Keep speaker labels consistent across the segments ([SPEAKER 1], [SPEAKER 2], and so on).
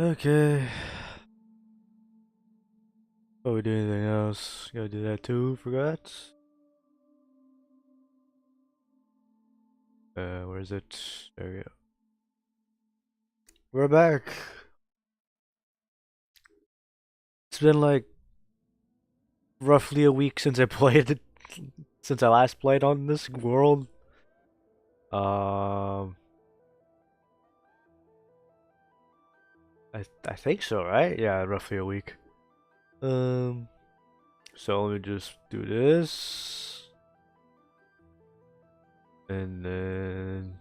[SPEAKER 1] Okay. Oh, we do anything else? Gotta do that too, forgot. Where is it? There we go. We're back. It's been like roughly a week since I played it, since I last played on this world. Um, I think so, right? Yeah, roughly a week. Um, so let me just do this, and then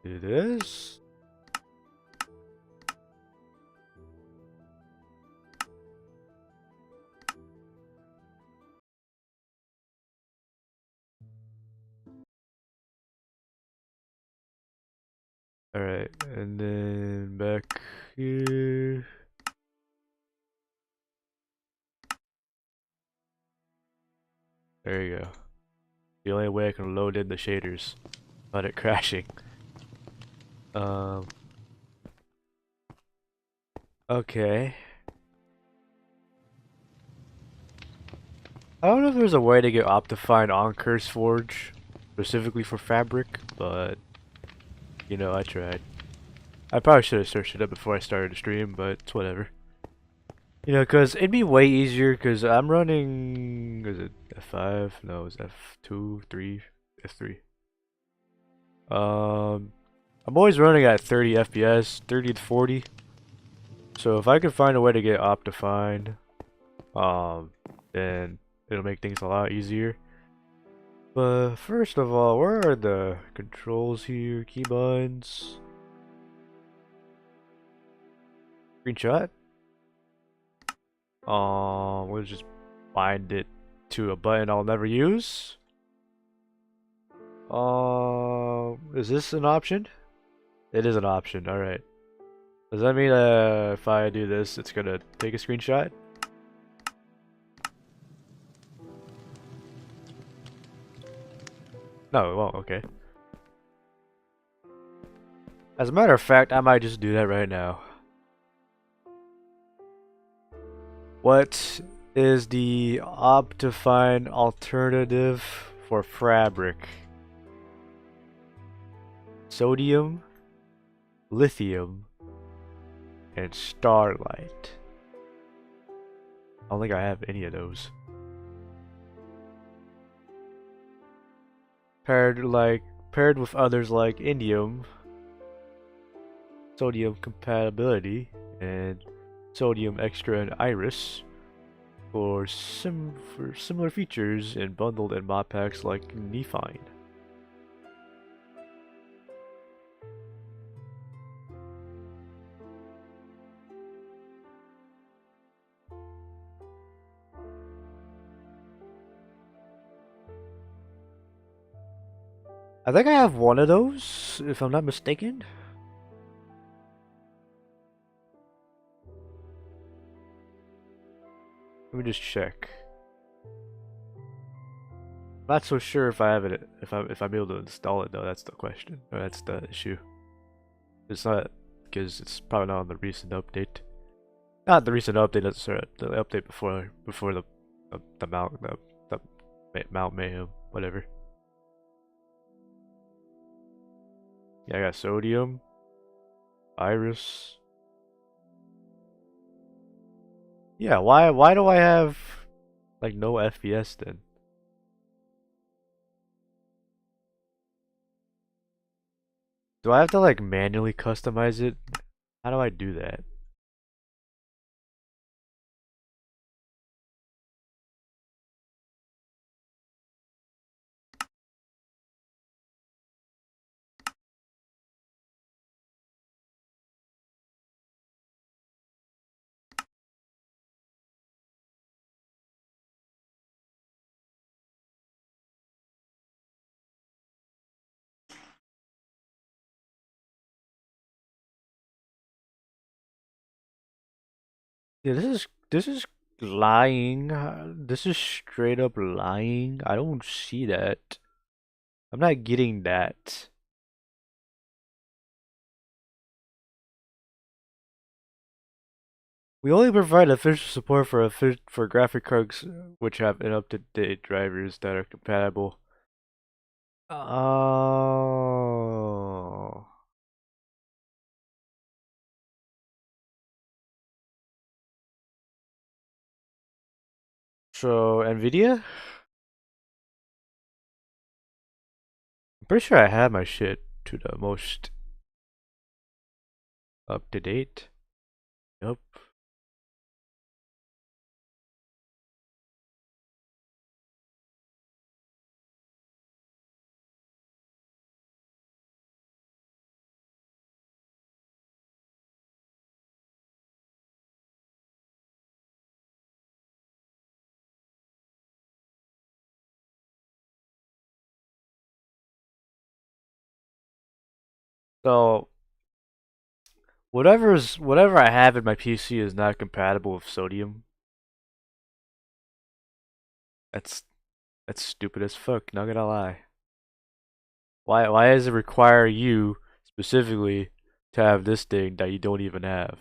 [SPEAKER 1] do this. All right, and then back here. There you go. The only way I can load in the shaders without it crashing. Um, okay. I don't know if there's a way to get Optifine on CurseForge specifically for Fabric, but I tried. I probably should have searched it up before I started the stream, but it's whatever. Cause it'd be way easier, cause I'm running, is it F5? No, it's F2, 3, F3. Um, I'm always running at 30 FPS, 30 to 40. So if I could find a way to get Optifine, um, then it'll make things a lot easier. But first of all, where are the controls here? Keybinds. Screenshot. We'll just bind it to a button I'll never use. Is this an option? It is an option, alright. Does that mean if I do this, it's gonna take a screenshot? No, it won't, okay. As a matter of fact, I might just do that right now. What is the Optifine alternative for Fabric? Sodium, lithium, and starlight. I don't think I have any of those. Paired with others like indium, sodium compatibility, and sodium extra and iris for similar features and bundled in mod packs like Nephine. I think I have one of those, if I'm not mistaken. Let me just check. I'm not so sure if I have it, if I'm able to install it though. That's the question, or that's the issue. It's not because it's probably not on the recent update. Not the recent update. That's the update before the Mount Mayhem, whatever. Yeah, I got sodium, iris. Yeah, why do I have like no FPS then? Do I have to like manually customize it? How do I do that? Yeah, this is lying. This is straight up lying. I don't see that. I'm not getting that. We only provide official support for graphic cards which have an up-to-date drivers that are compatible. Oh. So Nvidia? I'm pretty sure I have my shit to the most up to date. Yep. So whatever I have in my PC is not compatible with sodium. That's that's stupid as fuck, not gonna lie. Why does it require you specifically to have this thing that you don't even have?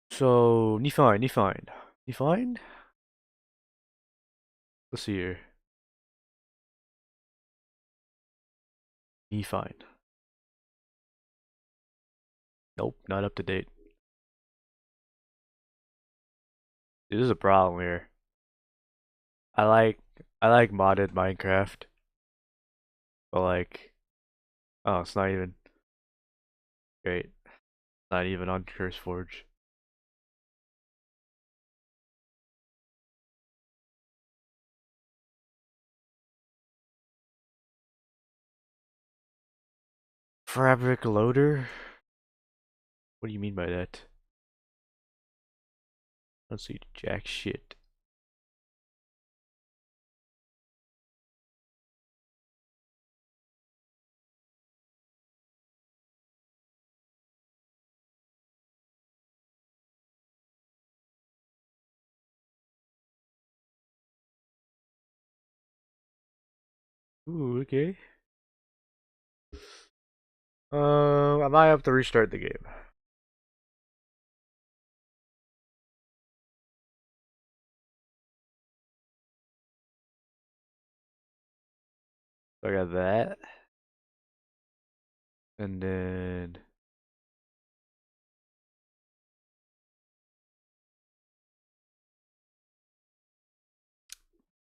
[SPEAKER 1] So Nifine? Let's see here. Nifine. Nope, not up to date. This is a problem here. I like I like modded Minecraft, but like, oh, it's not even great. Not even on CurseForge. Fabric loader? What do you mean by that? I don't see jack shit. Ooh, okay. I might have to restart the game. So I got that, and then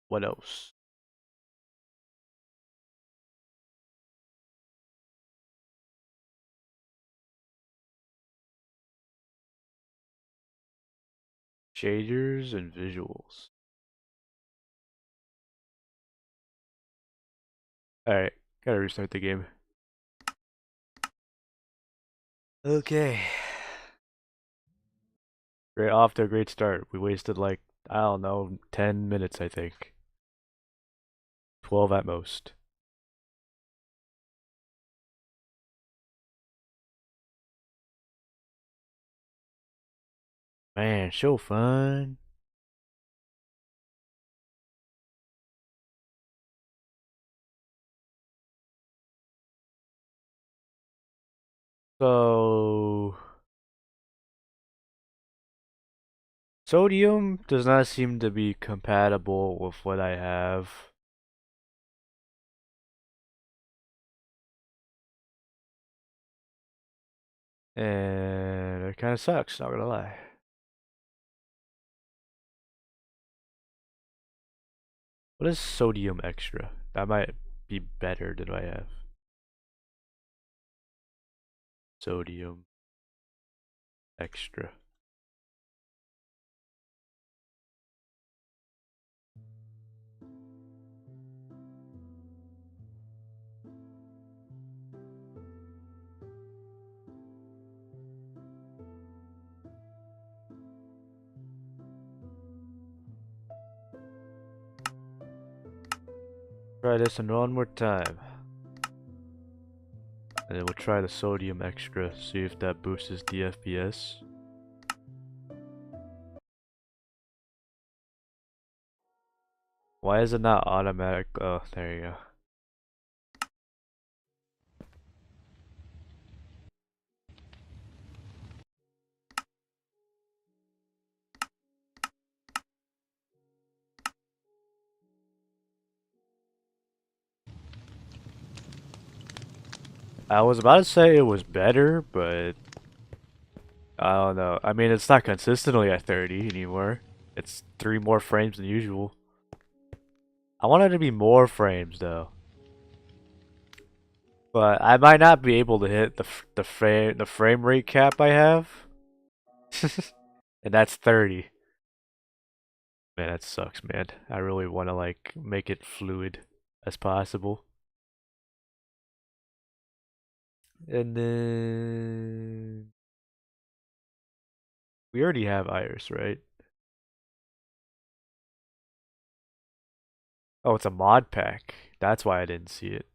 [SPEAKER 1] what else? Shaders and visuals. Alright, gotta restart the game. Okay. Great, off to a great start. We wasted like, I don't know, 10 minutes, I think. 12 at most. Man, so fun. So, sodium does not seem to be compatible with what I have. And it kind of sucks, not gonna lie. What is sodium extra? That might be better than I have. Sodium extra. Try this one more time. And then we'll try the sodium extra, see if that boosts the FPS. Why is it not automatic? Oh, there you go. I was about to say it was better, but I don't know. I mean, it's not consistently at 30 anymore. It's 3 more frames than usual. I want it to be more frames though. But I might not be able to hit the frame rate cap I have. And that's 30. Man, that sucks, man. I really want to like make it fluid as possible. And then we already have Iris, right? Oh, it's a mod pack. That's why I didn't see it.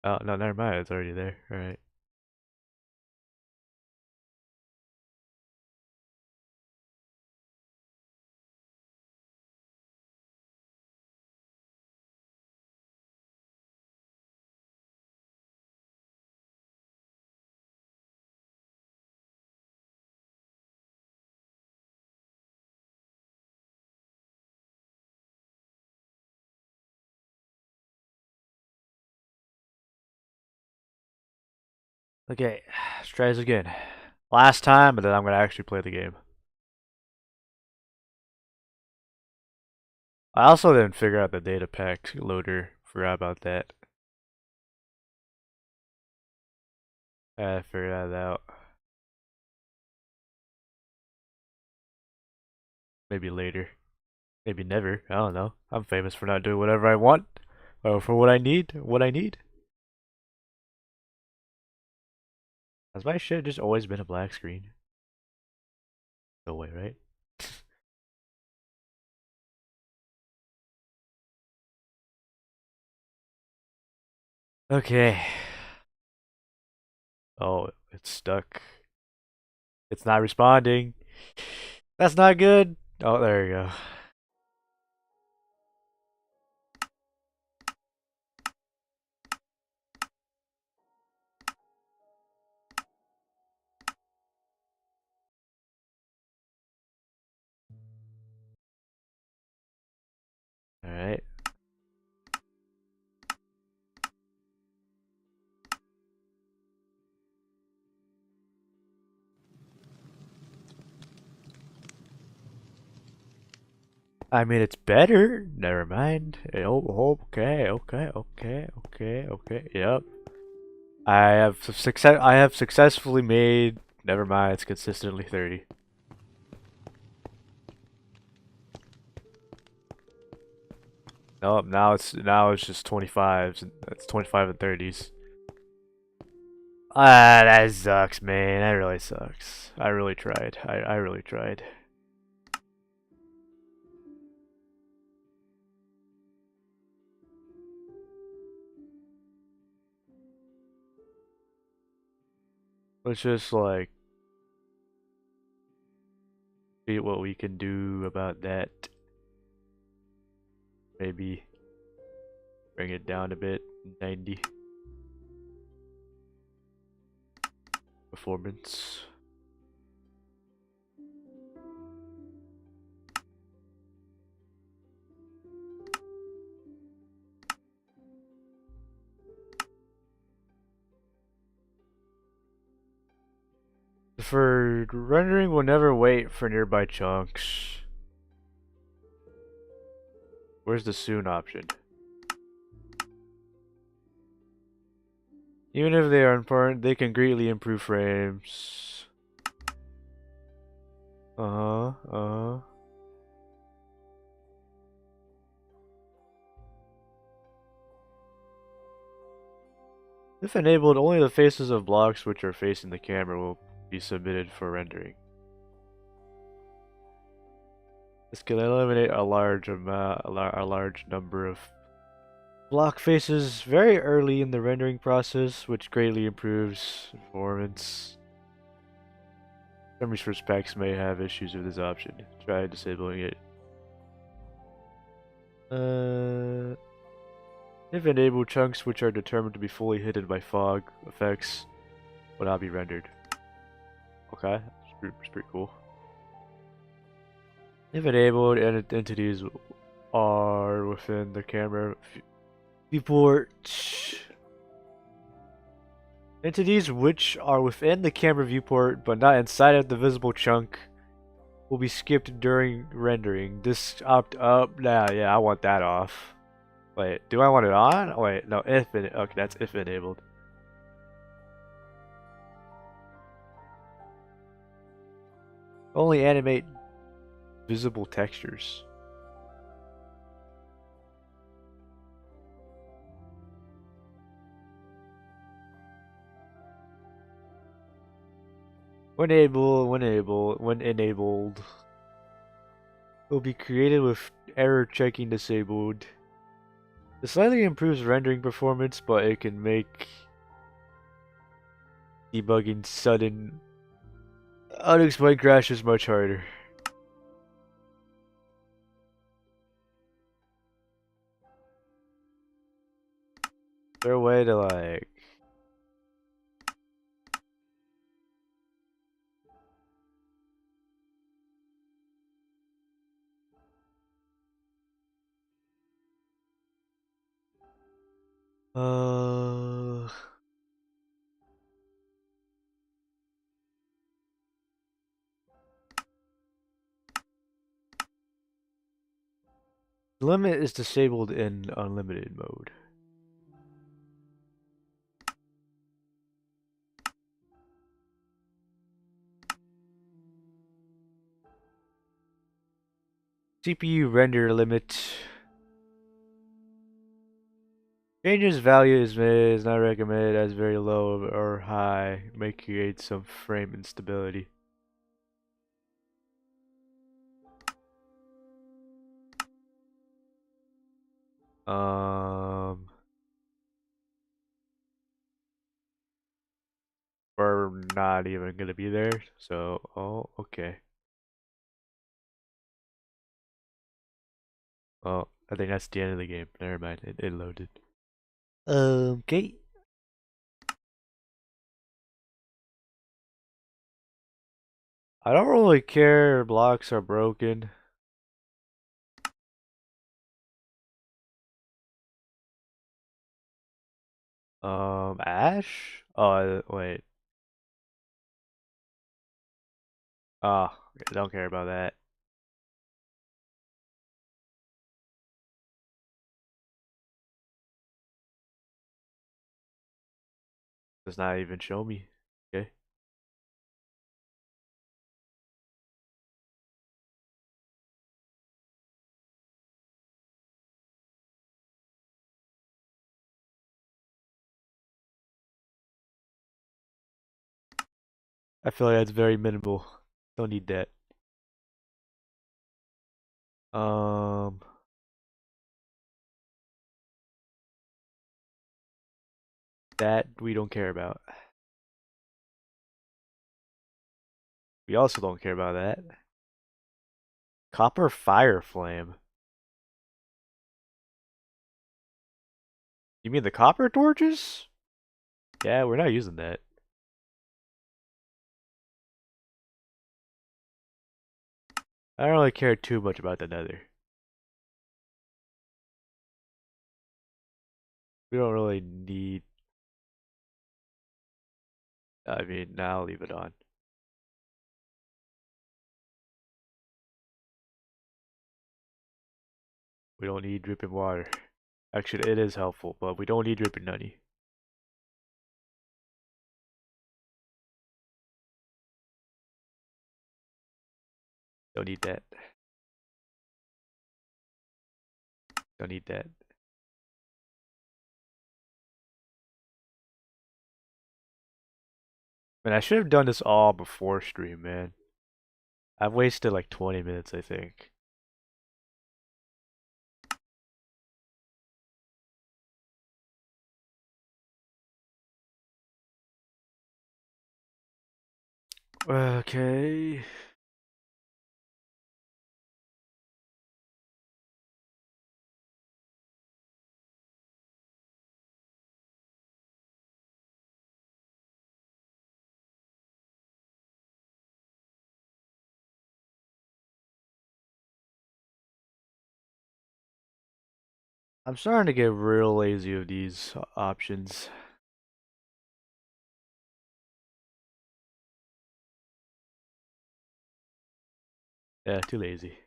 [SPEAKER 1] Oh, no, never mind. It's already there. Alright. Okay, let's try this again. Last time, and then I'm gonna actually play the game. I also didn't figure out the data pack loader. Forgot about that. I figured that out. Maybe later. Maybe never. I don't know. I'm famous for not doing whatever I want. Or for what I need. What I need. Has my shit just always been a black screen? No way, right? Okay. Oh, it's stuck. It's not responding. That's not good. Oh, there you go. Alright. I mean, it's better. Never mind. Oh, okay, okay, okay, okay, okay. Yep. I have successfully made. Never mind. It's consistently 30. Nope. Now it's just 25s. It's 25 and 30s. Ah, that sucks, man. That really sucks. I really tried. I really tried. Let's just like see what we can do about that. Maybe bring it down a bit. 90 performance. For rendering, we'll never wait for nearby chunks. Where's the soon option? Even if they are important, they can greatly improve frames. Uh-huh. If enabled, only the faces of blocks which are facing the camera will be submitted for rendering. This can eliminate a large amount, a large number of block faces very early in the rendering process, which greatly improves performance. Memories for specs may have issues with this option. Try disabling it. If enabled, chunks which are determined to be fully hidden by fog effects will not be rendered. Okay, that's pretty cool. If enabled, entities are within the camera viewport. Entities which are within the camera viewport but not inside of the visible chunk will be skipped during rendering. This opt up. Nah, yeah, I want that off. Wait, do I want it on? Wait, no, if it. Okay, that's if enabled. Only animate visible textures. When enabled, will be created with error checking disabled. This slightly improves rendering performance, but it can make debugging sudden unexplained crashes much harder. Is there a way to like uh limit is disabled in unlimited mode. CPU render limit. Changes value is not recommended as very low or high. May create some frame instability. We're not even gonna be there, so oh okay. Well, I think that's the end of the game. Never mind, it loaded. Okay. I don't really care if blocks are broken. Ash? Oh, wait. Oh, I don't care about that. Does not even show me. Okay. I feel like that's very minimal. Don't need that. Um, that we don't care about. We also don't care about that. Copper fire flame. You mean the copper torches? Yeah, we're not using that. I don't really care too much about the nether. We don't really need. I mean, now I'll leave it on. We don't need dripping water. Actually, it is helpful, but we don't need dripping honey. Don't need that. Don't need that. Man, I should have done this all before stream, man. I've wasted like 20 minutes, I think. Okay. I'm starting to get real lazy of these options. Yeah, too lazy.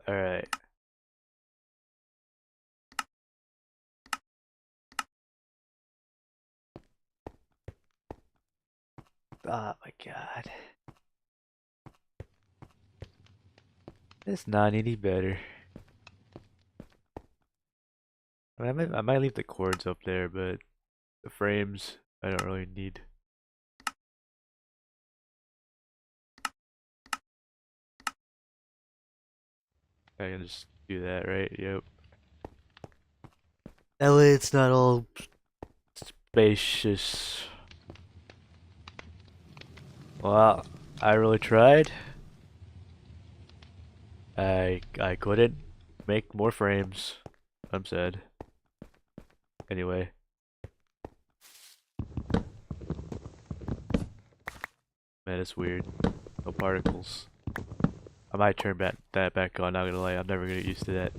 [SPEAKER 1] Alright. Oh my god. It's not any better. I might leave the chords up there, but the frames I don't really need. I can just do that, right? Yep. That way it's not all spacious. Well, I really tried. I couldn't make more frames. I'm sad. Anyway, man, it's weird. No particles. I might turn that back on, not gonna lie, I'm never gonna get used to that.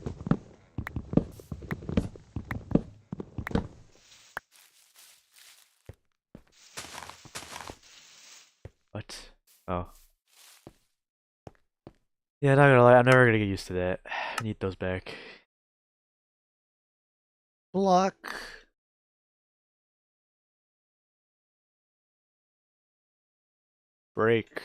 [SPEAKER 1] What? Oh. Yeah, not gonna lie, I'm never gonna get used to that. I need those back. Block. Break.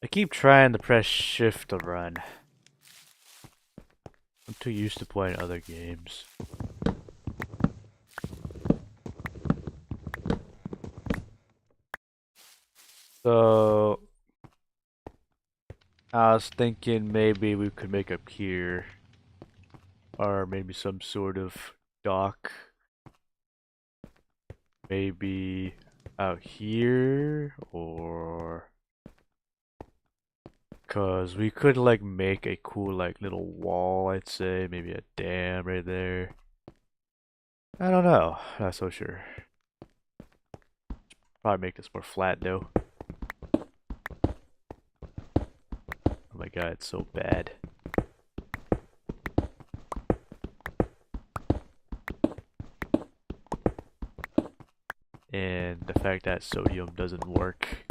[SPEAKER 1] I keep trying to press shift to run. I'm too used to playing other games. So, I was thinking maybe we could make a pier. Or maybe some sort of dock. Maybe out here, or... Cause we could like make a cool like little wall, I'd say. Maybe a dam right there. I don't know. Not so sure. Probably make this more flat though. Oh my god, it's so bad. And the fact that sodium doesn't work.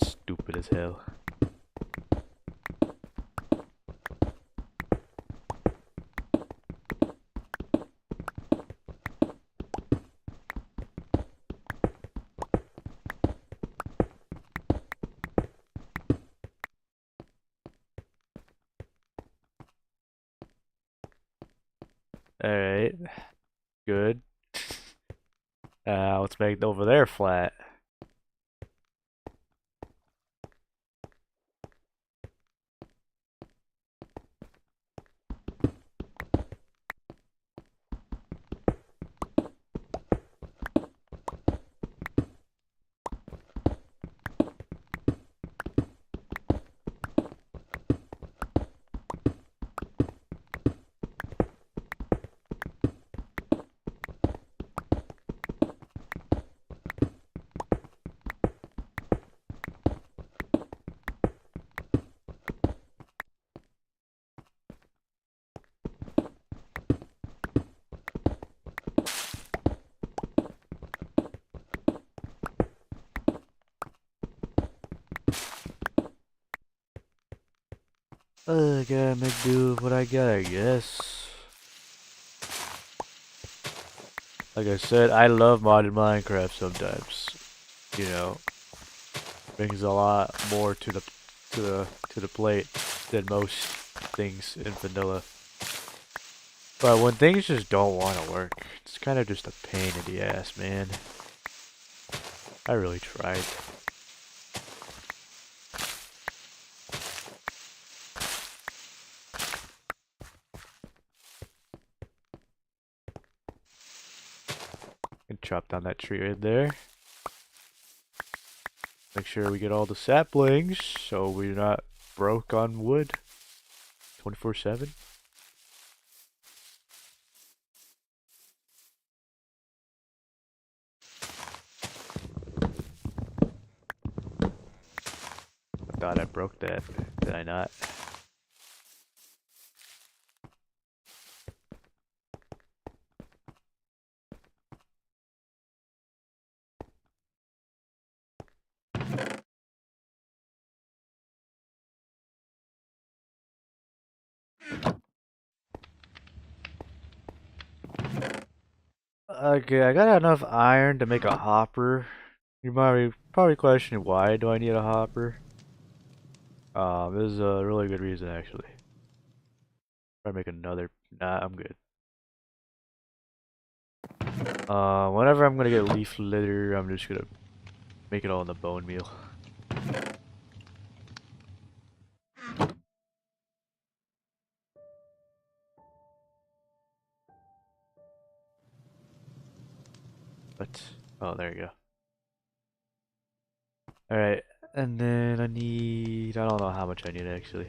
[SPEAKER 1] Stupid as hell. Alright. Good. Let's make it over there flat. Gotta make do with what I got, I guess. Like I said, I love modded Minecraft sometimes. You know, brings a lot more to the plate than most things in vanilla. But when things just don't want to work, it's kind of just a pain in the ass, man. I really tried. And chop down that tree right there. Make sure we get all the saplings so we're not broke on wood 24/7. I thought I broke that. Did I not? Okay, I got enough iron to make a hopper. You might be probably questioning why do I need a hopper? This is a really good reason actually. Try to make another. Nah, I'm good. Whenever I'm gonna get leaf litter, I'm just gonna make it all in the bone meal. But oh, there you go. All right, and then I don't know how much I need actually.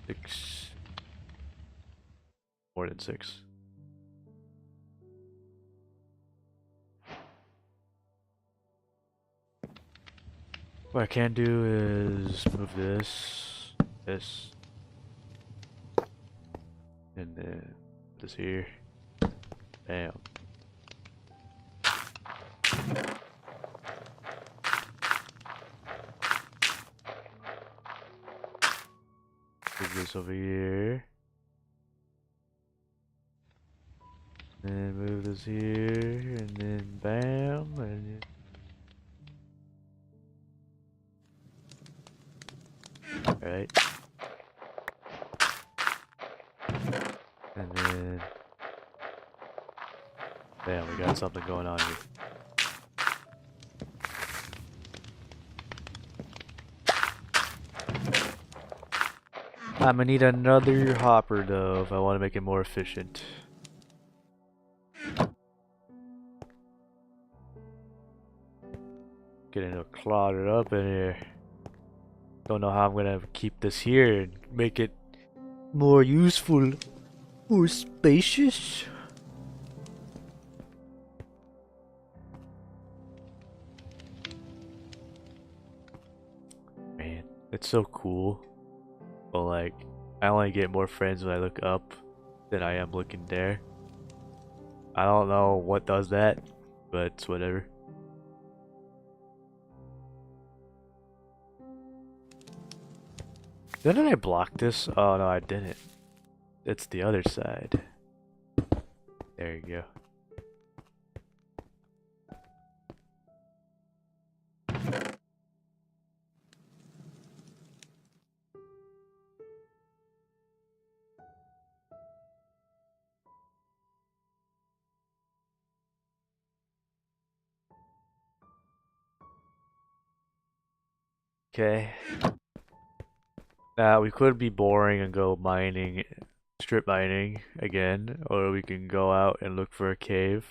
[SPEAKER 1] 6, more than 6. What I can do is move this, and then this here. Bam. Move this over here. Then move this here, and then bam, and then, alright. And then bam, we got something going on here. I'm gonna need another hopper though if I want to make it more efficient. Getting it cluttered up in here. Don't know how I'm gonna keep this here and make it more useful, more spacious. Man, it's so cool. But like, I only get more friends when I look up than I am looking there. I don't know what does that, but it's whatever. Didn't I block this? Oh no, I didn't. It's the other side. There you go. Okay. Now we could be boring and go mining, strip mining again, or we can go out and look for a cave.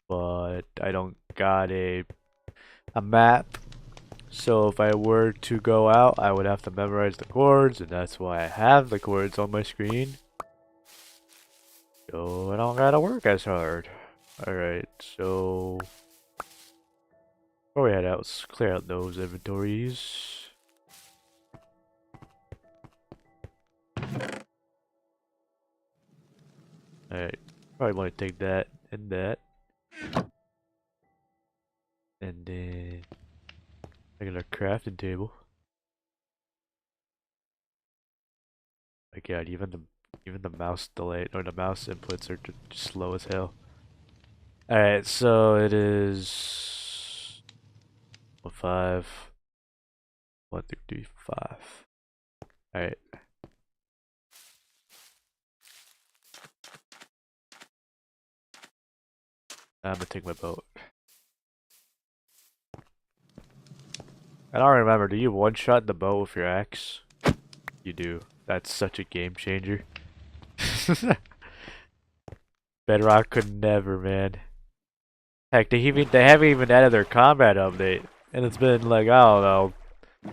[SPEAKER 1] But I don't got a map. So if I were to go out, I would have to memorize the chords, and that's why I have the chords on my screen. So I don't gotta work as hard. Alright, so before we head out, let's clear out those inventories. Alright, probably want to take that and that. And then regular crafting table. My god, even the mouse delay or the mouse inputs are just slow as hell. Alright, so it is 5 1 through 3 5. Alright. I'm gonna take my boat. I don't remember, do you one-shot the boat with your axe? You do. That's such a game changer. Bedrock could never, man. Heck, they haven't even added their combat update, and it's been like, I don't know,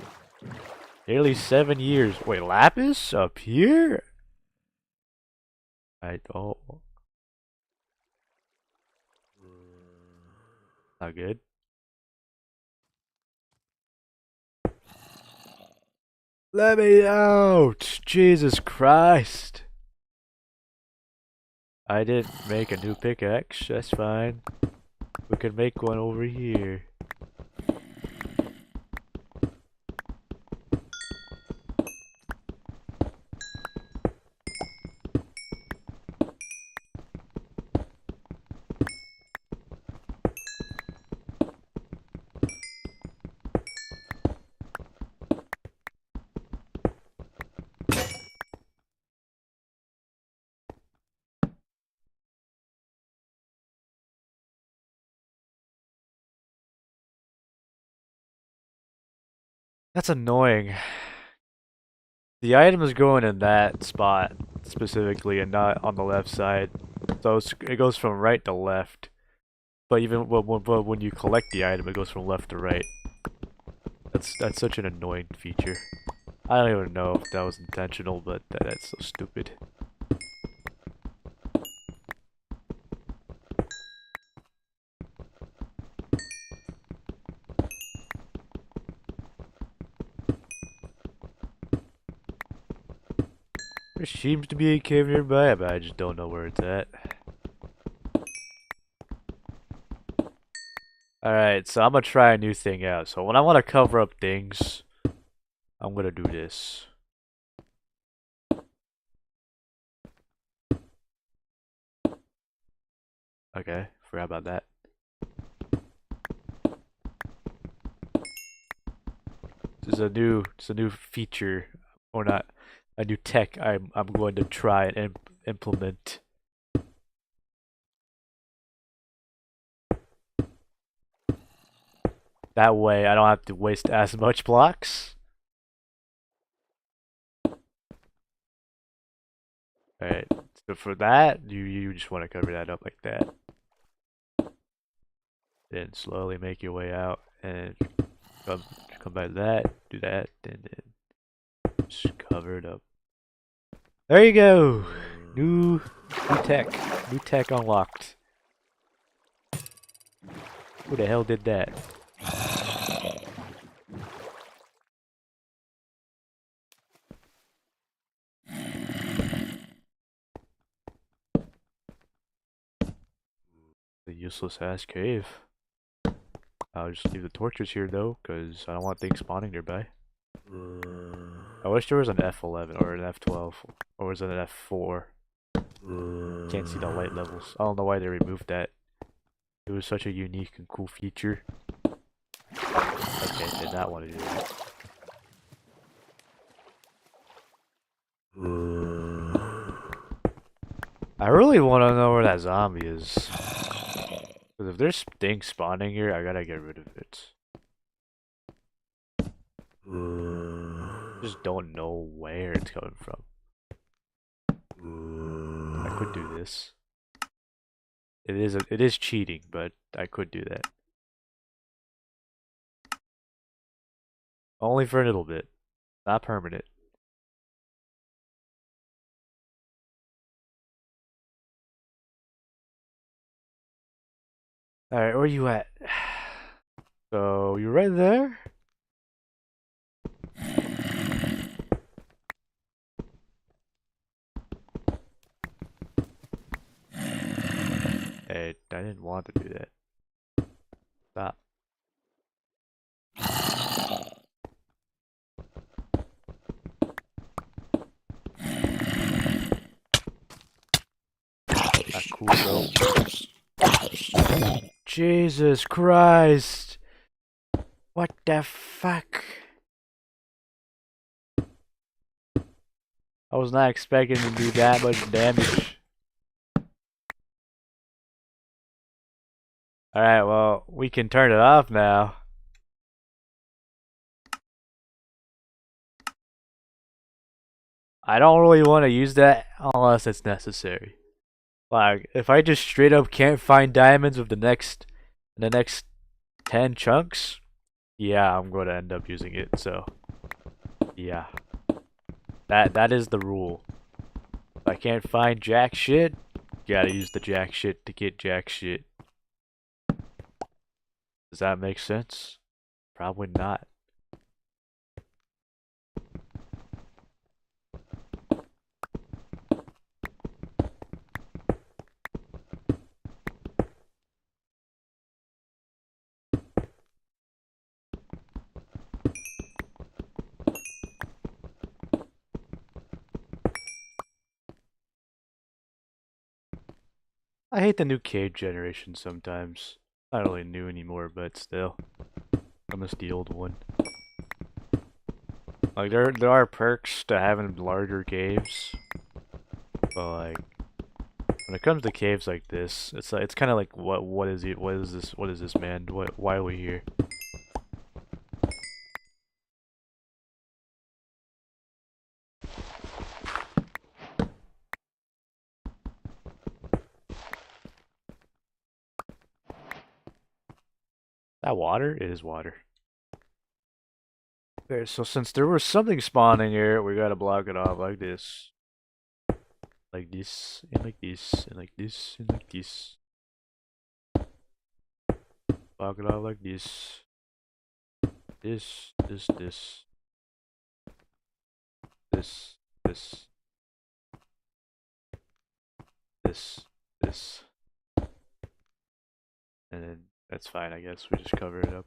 [SPEAKER 1] nearly 7 years. Wait, Lapis up here? I don't. Not good. Let me out! Jesus Christ! I didn't make a new pickaxe. That's fine. We can make one over here. That's annoying. The item is going in that spot specifically and not on the left side. So it goes from right to left. But even when you collect the item, it goes from left to right. That's such an annoying feature. I don't even know if that was intentional, but that's so stupid. There seems to be a cave nearby, but I just don't know where it's at. Alright, so I'm gonna try a new thing out. So when I want to cover up things, I'm gonna do this. Okay, forgot about that. This is a new feature, or not, a new tech I'm going to try and implement. That way I don't have to waste as much blocks. Alright, so for that, you just want to cover that up like that. Then slowly make your way out and come by that, do that, and then just cover it up. There you go! New tech unlocked. Who the hell did that? The useless ass cave. I'll just leave the torches here though, because I don't want things spawning nearby. I wish there was an F11 or an F12, or was it an F4? Can't see the light levels. I don't know why they removed that. It was such a unique and cool feature. Okay, did not want to do that. I really want to know where that zombie is. Because if there's things spawning here, I gotta get rid of it. Just don't know where it's coming from. I could do this. It is cheating, but I could do that. Only for a little bit, not permanent. Alright, where you at? So, you're right there? Hey, I didn't want to do that. Stop. Not cool, bro. Jesus Christ! What the fuck? I was not expecting to do that much damage. Alright, well, we can turn it off now. I don't really want to use that unless it's necessary. Like, if I just straight up can't find diamonds with the next 10 chunks, yeah, I'm going to end up using it, so yeah. That is the rule. If I can't find jack shit, gotta use the jack shit to get jack shit. Does that make sense? Probably not. I hate the new cave generation sometimes. Not really new anymore, but still. I miss the old one. Like there are perks to having larger caves, but like when it comes to caves like this, it's kind of like what is it? What is this, man? Why are we here? That water? It is water. Okay, so since there was something spawning here, we gotta block it off like this. Like this, and like this, and like this, and like this. Block it off like this. This. This, this. And then that's fine, I guess. We just cover it up.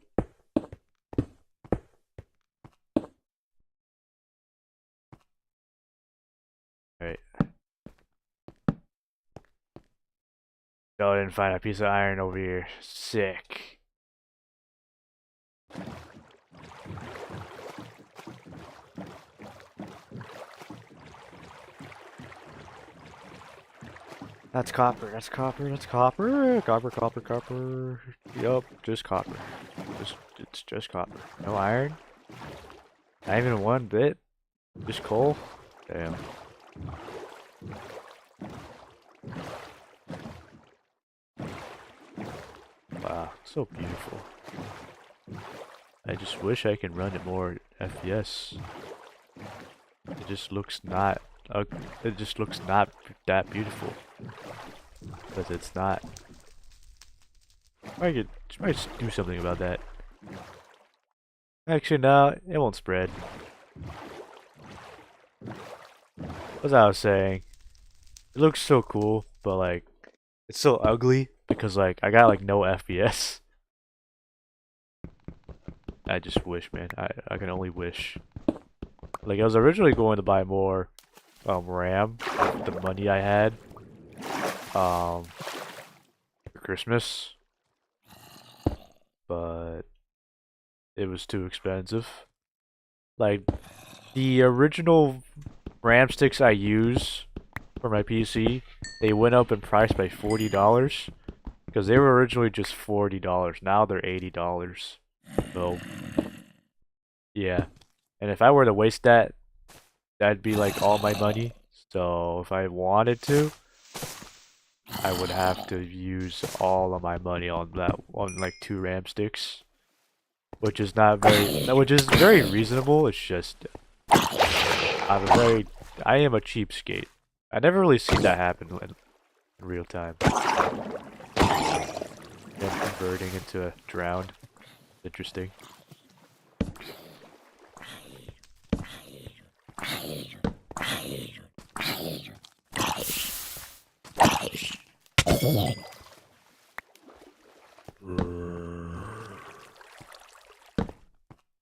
[SPEAKER 1] Alright. Oh, I didn't find a piece of iron over here. Sick. That's copper, that's copper, that's copper. Copper. Yup, just copper. It's just copper. No iron? Not even one bit? Just coal? Damn. Wow, so beautiful. I just wish I could run it more FPS. It just looks not that beautiful. But it's not. I might do something about that. Actually, no, it won't spread. As I was saying, it looks so cool, but like, it's so ugly because like I got like no FPS. I just wish, man. I can only wish. Like I was originally going to buy more RAM with the money I had for Christmas, but it was too expensive. Like the original RAM sticks I use for my PC, they went up in price by $40 because they were originally just $40. Now they're $80. So yeah, And if I were to waste that, that'd be like all my money. So if I wanted to, I would have to use all of my money on that, on like 2 RAM sticks, which is not very, which is very reasonable. It's just I am a cheapskate. I never really seen that happen in real time. Them converting into a drowned. Interesting.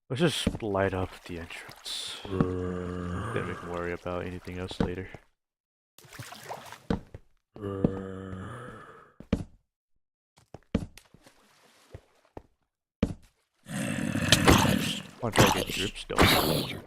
[SPEAKER 1] Let's just light up the entrance. Then we can worry about anything else later. I want to try to get drip stone.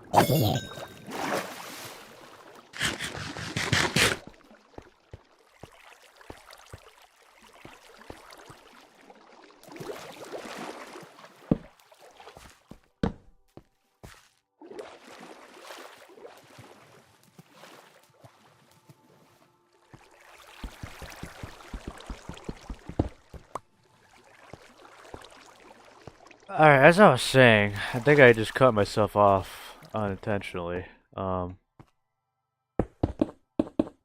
[SPEAKER 1] Alright, as I was saying, I think I just cut myself off unintentionally. Yeah,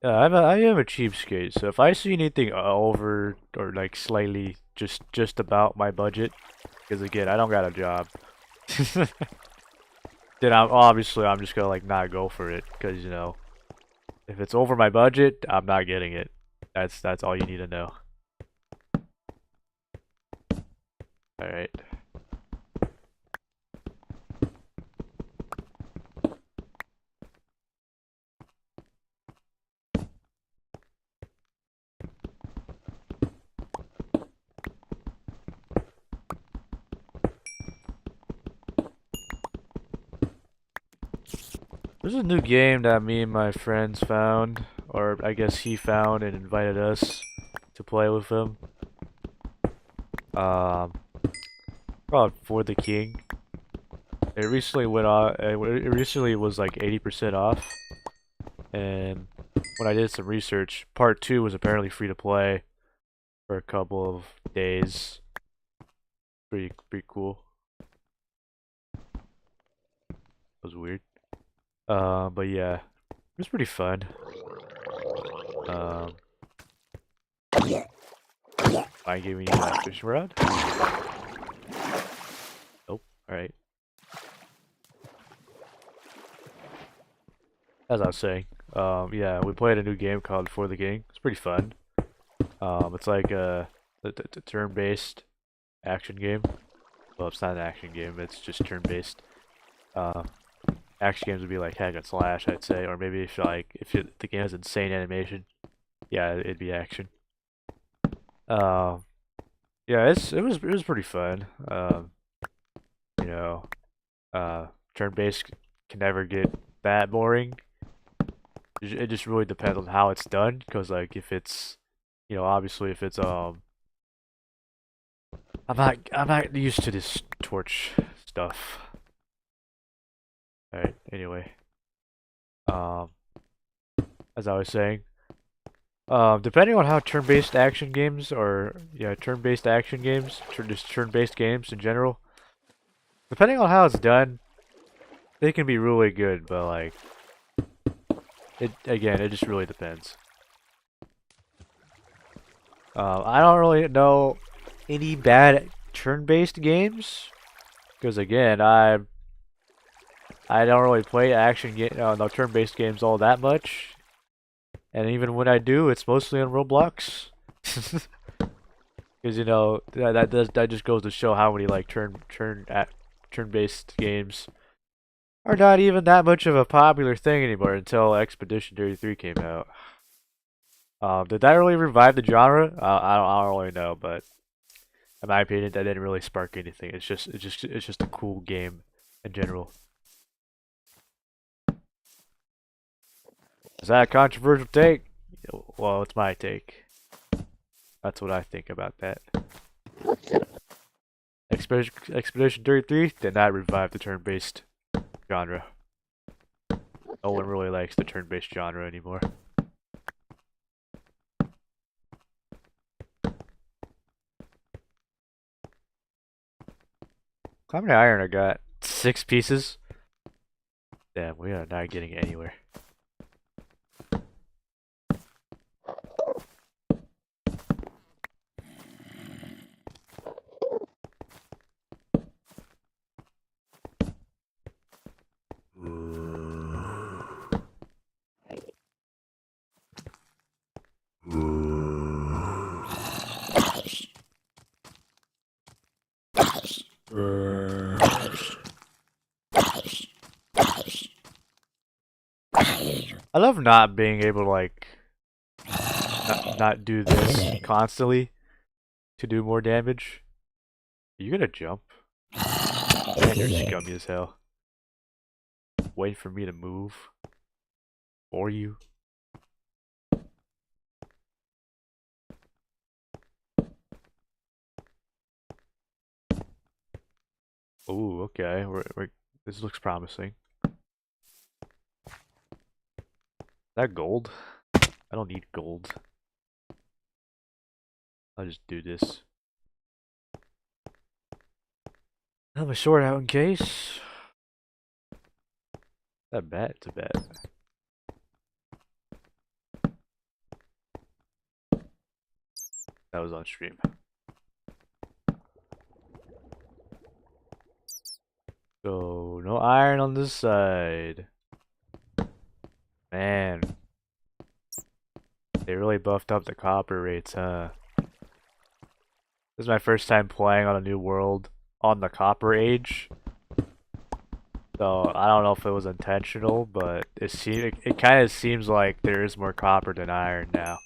[SPEAKER 1] I am a cheapskate, so if I see anything over or like slightly just about my budget, because again, I don't got a job, then I'm just gonna like not go for it, because you know, if it's over my budget, I'm not getting it. That's all you need to know. Alright. There's a new game that me and my friends found, or I guess he found and invited us to play with him. Um, Called For the King. It recently went off. It recently was like 80% off, and when I did some research, part 2 was apparently free to play for a couple of days. Pretty cool. It was weird. But yeah, it was pretty fun. Um, I giving you that fishing rod? Nope. Alright. As I was saying, yeah, we played a new game called For the King. It's pretty fun. It's like a turn-based action game. Well, it's not an action game. It's just turn-based. Action games would be like hack and slash, I'd say, or maybe the game has insane animation, yeah, it'd be action. Yeah, it was pretty fun. You know, turn-based can never get that boring. It just really depends on how it's done, because like if it's, you know, obviously if it's I'm not used to this torch stuff. Alright, anyway. As I was saying, depending on how turn-based action games, or yeah, turn-based action games, just turn-based games in general, depending on how it's done, they can be really good, but like, it just really depends. I don't really know any bad turn-based games, because again, I don't really play no turn-based games all that much, and even when I do, it's mostly on Roblox. Because you know that just goes to show how many like turn-based games are not even that much of a popular thing anymore until Expedition 33 came out. Did that really revive the genre? I don't really know, but in my opinion, that didn't really spark anything. It's just a cool game in general. Is that a controversial take? Well, it's my take. That's what I think about that. Expedition 33 did not revive the turn-based genre. No one really likes the turn-based genre anymore. How many iron I got? 6 pieces? Damn, we are not getting anywhere. I love not being able to like not do this constantly to do more damage. Are you gonna jump? Man, you're scummy as hell. Wait for me to move for you. Ooh, okay. This looks promising. Is that gold? I don't need gold. I'll just do this. I have a sword out in case. That bat? It's a bat. That was on stream. So, no iron on this side. Man. They really buffed up the copper rates, huh? This is my first time playing on a new world on the Copper Age. So, I don't know if it was intentional, but it kind of seems like there is more copper than iron now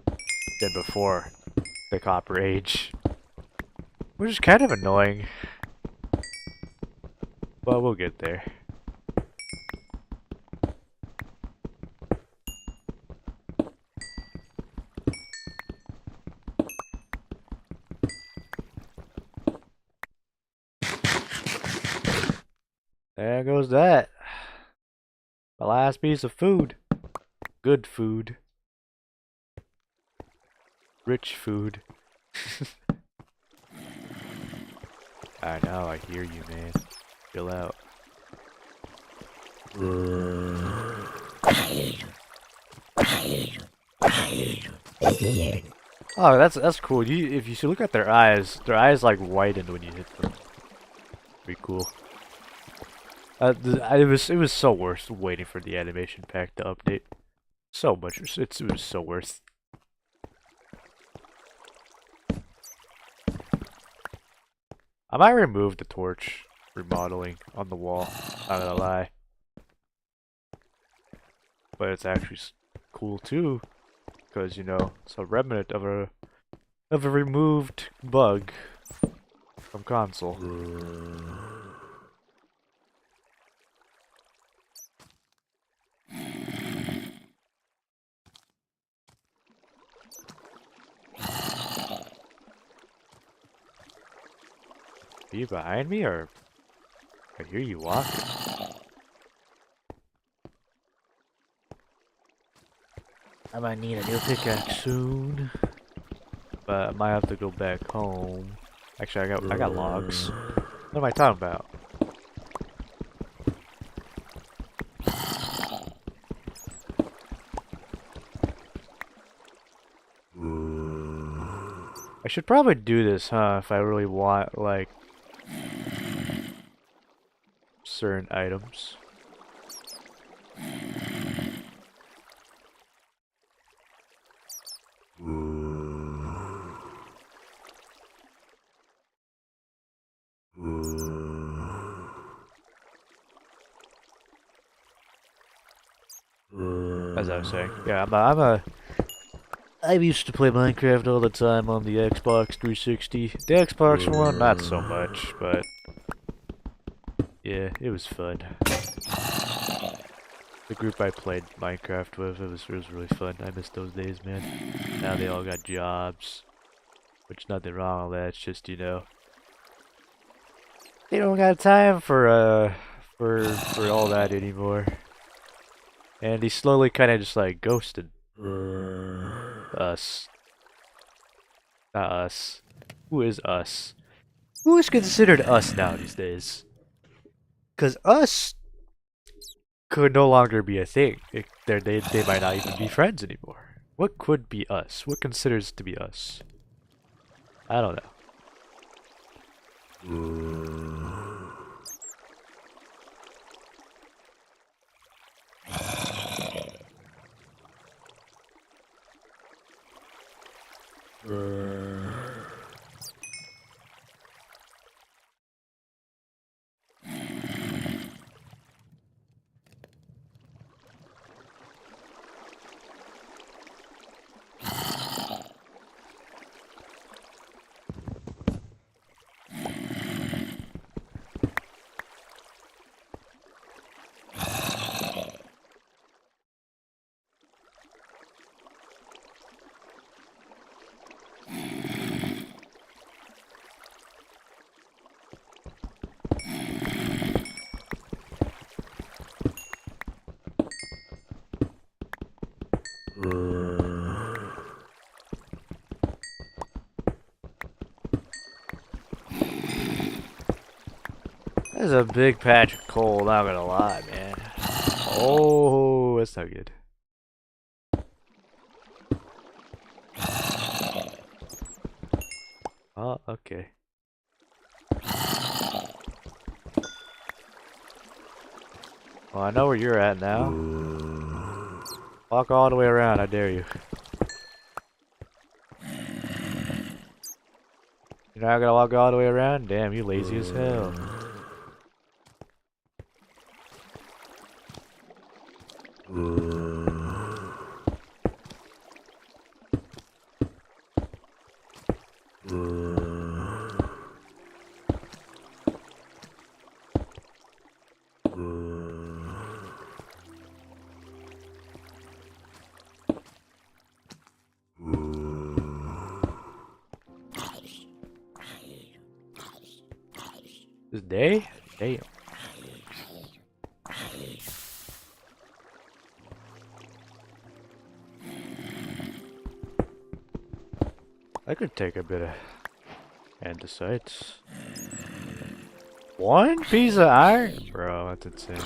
[SPEAKER 1] than before the Copper Age. Which is kind of annoying. But we'll get there. There goes that. My last piece of food. Good food. Rich food. I know, I hear you, man. Chill out. Oh, that's cool. If you look at their eyes like whitened when you hit them. Pretty cool. It was so worth waiting for the animation pack to update. So much. It was so worth. I might remove the torch remodeling on the wall. Not gonna lie. But it's actually cool too, because you know it's a remnant of a removed bug from console. Are you behind me, or I hear you walking? I might need a new pickaxe soon, but I might have to go back home. Actually, I got logs. What am I talking about? I should probably do this, huh? If I really want like certain items. As I was saying, yeah, I used to play Minecraft all the time on the Xbox 360. The Xbox One, not so much, but yeah, it was fun. The group I played Minecraft with, it was really fun. I miss those days, man. Now they all got jobs, which nothing wrong with that. It's just, you know, they don't got time for for all that anymore. And he slowly kind of just like ghosted us. Not us. Who is us? Who is considered us now these days? Because us could no longer be a thing. They might not even be friends anymore. What could be us? What considers to be us? I don't know. There's a big patch of coal, not gonna lie, man. Oh, that's not good. Oh, okay. Well, I know where you're at now. Walk all the way around, I dare you. You're not gonna walk all the way around? Damn, you lazy as hell. This day? Damn. I could take a bit of andesites. One piece of iron? Bro, that's insane.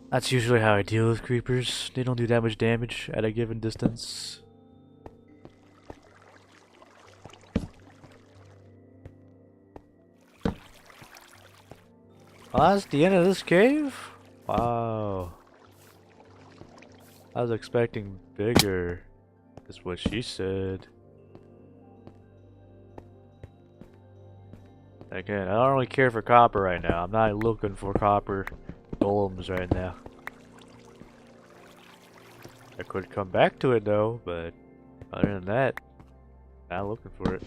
[SPEAKER 1] That's usually how I deal with creepers. They don't do that much damage at a given distance. Well, that's the end of this cave? Wow. I was expecting bigger, is what she said. Again, I don't really care for copper right now. I'm not looking for copper golems right now. I could come back to it though, but other than that, not looking for it.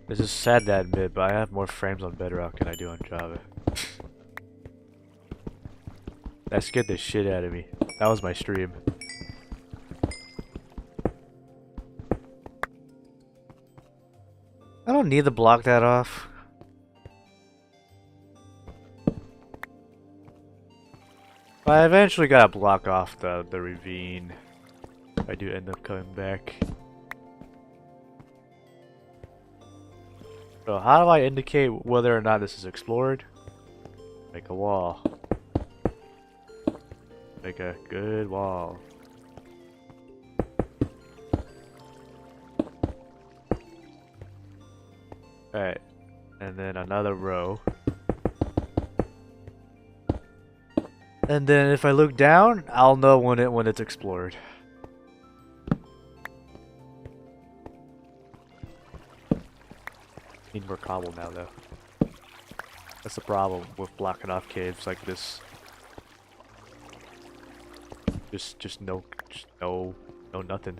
[SPEAKER 1] This is sad to admit, but I have more frames on Bedrock than I do on Java. That scared the shit out of me. That was my stream. I don't need to block that off. But I eventually gotta block off the ravine if I do end up coming back. So how do I indicate whether or not this is explored? Make a wall. Make a good wall. Alright, and then another row. And then if I look down, I'll know when it's explored. Need more cobble now though. That's the problem with blocking off caves like this. Just no nothing.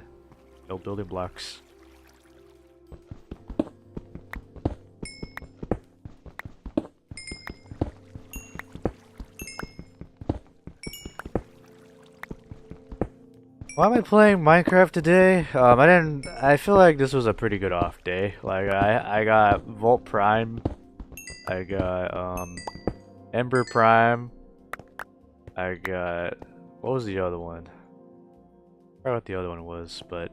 [SPEAKER 1] No building blocks. Why am I playing Minecraft today? I feel like this was a pretty good off day. Like I got Volt Prime, I got Ember Prime, I got, what was the other one? I forgot what the other one was, but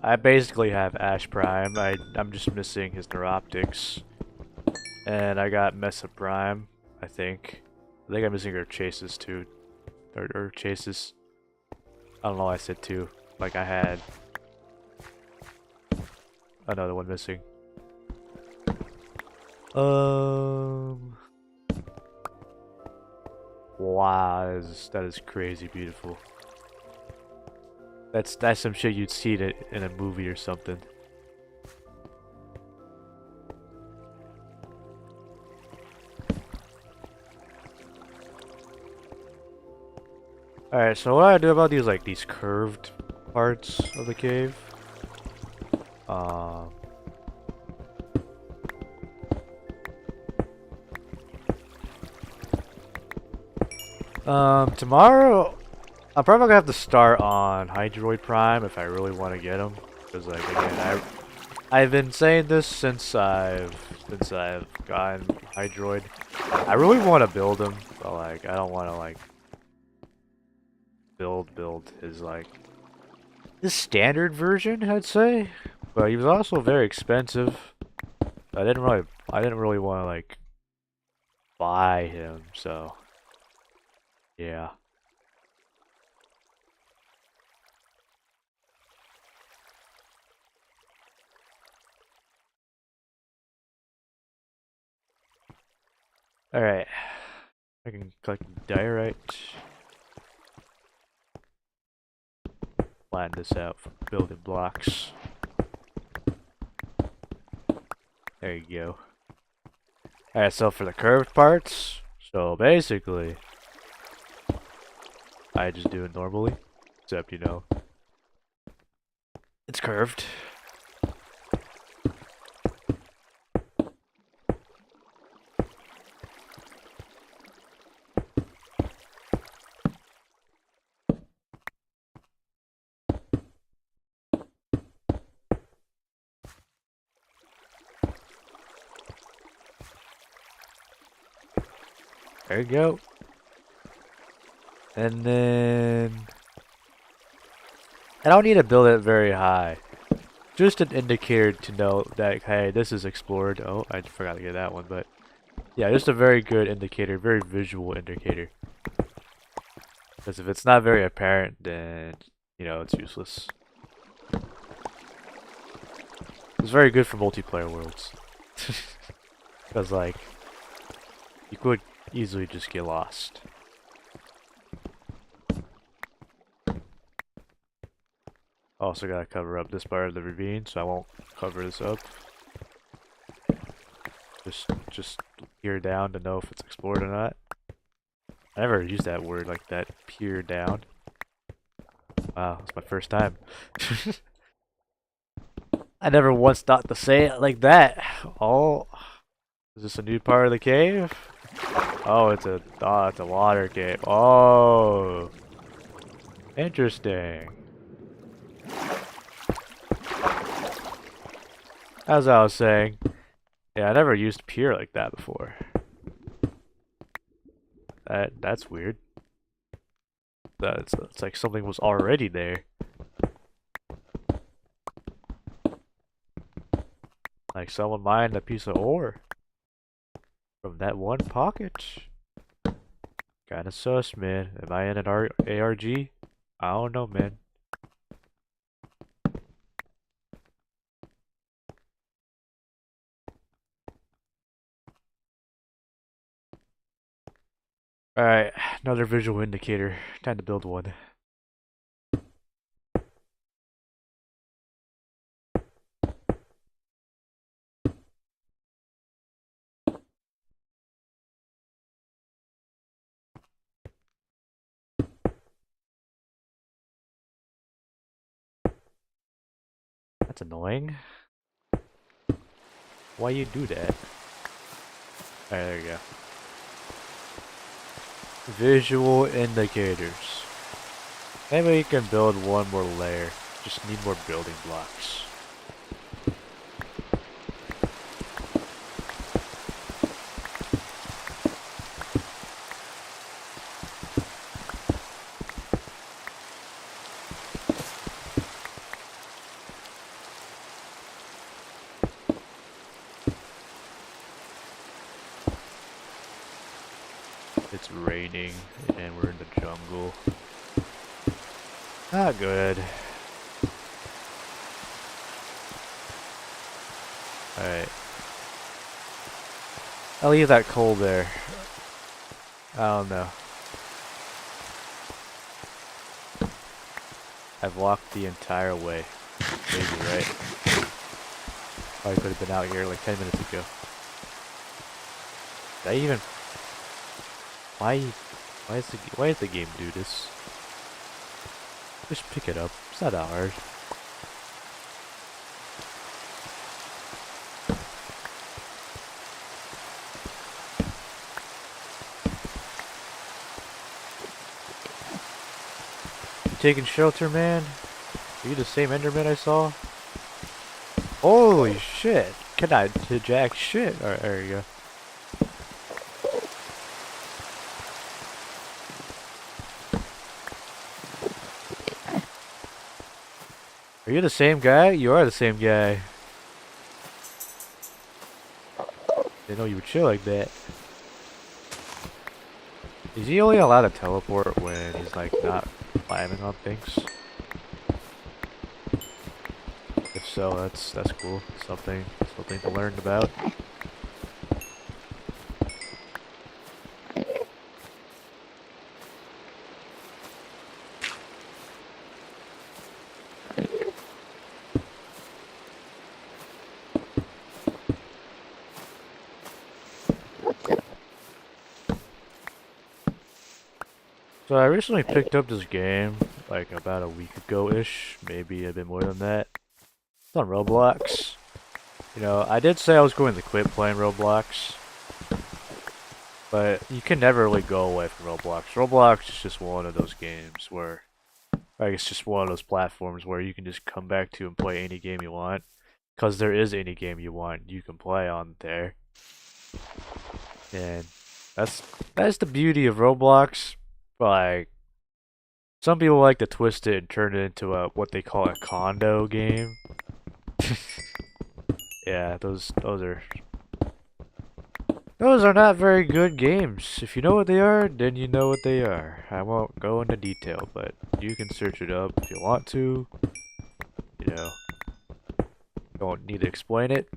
[SPEAKER 1] I basically have Ash Prime. I'm just missing his Neuroptics, and I got Mesa Prime. I think I'm missing her Chases too, or Chases. I don't know why I said two. Like I had another one missing. Wow, that is crazy beautiful. That's some shit you'd see in a movie or something. Alright, so what do I do about these curved parts of the cave? Tomorrow I'm probably gonna have to start on Hydroid Prime if I really want to get him, because like again, I've been saying this since I've gotten Hydroid. I really want to build him, but like I don't want to like build his standard version, I'd say. But he was also very expensive. I didn't really want to like buy him, so yeah. Alright. I can collect diorite. Plan this out for building blocks. There you go. Alright, so for the curved parts, so basically, I just do it normally, except, you know, it's curved. There you go. And then I don't need to build it very high. Just an indicator to know that, hey, this is explored. Oh, I forgot to get that one, but yeah, just a very good indicator, very visual indicator. Because if it's not very apparent, then, you know, it's useless. It's very good for multiplayer worlds. Because, like, you could easily just get lost. Also gotta cover up this part of the ravine, so I won't cover this up. Just peer down to know if it's explored or not. I never used that word like that, peer down. Wow, that's my first time. I never once thought to say it like that. Oh, is this a new part of the cave? Oh, it's a water cave. Oh, interesting. As I was saying, yeah, I never used peer like that before. That's weird. It's like something was already there. Like someone mined a piece of ore from that one pocket. Kinda sus, man. Am I in an ARG? I don't know, man. Alright, another visual indicator. Time to build one. That's annoying. Why you do that? Alright, there you go. Visual indicators. Maybe we can build one more layer. Just need more building blocks. It's raining and we're in the jungle. Not good. Alright. I'll leave that coal there. I don't know. I've walked the entire way. Crazy, right? Probably could have been out here like 10 minutes ago. Did I even... Why does the game do this? Just pick it up. It's not that hard. You taking shelter, man? Are you the same Enderman I saw? Holy shit! Can I do jack shit? Alright, there you go. Are you the same guy? You are the same guy. Didn't know you would chill like that. Is he only allowed to teleport when he's like not climbing on things? If so, that's cool. Something to learn about. So I recently picked up this game, like about a week ago-ish, maybe a bit more than that. It's on Roblox. You know, I did say I was going to quit playing Roblox, but you can never really go away from Roblox. Roblox is just one of those games where, like, it's just one of those platforms where you can just come back to and play any game you want. Because there is any game you want, you can play on there. And that's the beauty of Roblox. Like, some people like to twist it and turn it into a what they call a condo game. Yeah, those are not very good games. If you know what they are, then you know what they are. I won't go into detail, but you can search it up if you want to. You know, don't need to explain it.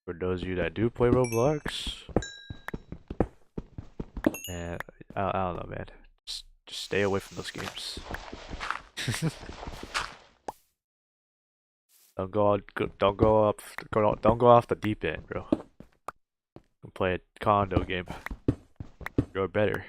[SPEAKER 1] For those of you that do play Roblox, and I don't know, man. Just stay away from those games. Don't go off the deep end, bro. Play a condo game. You're better.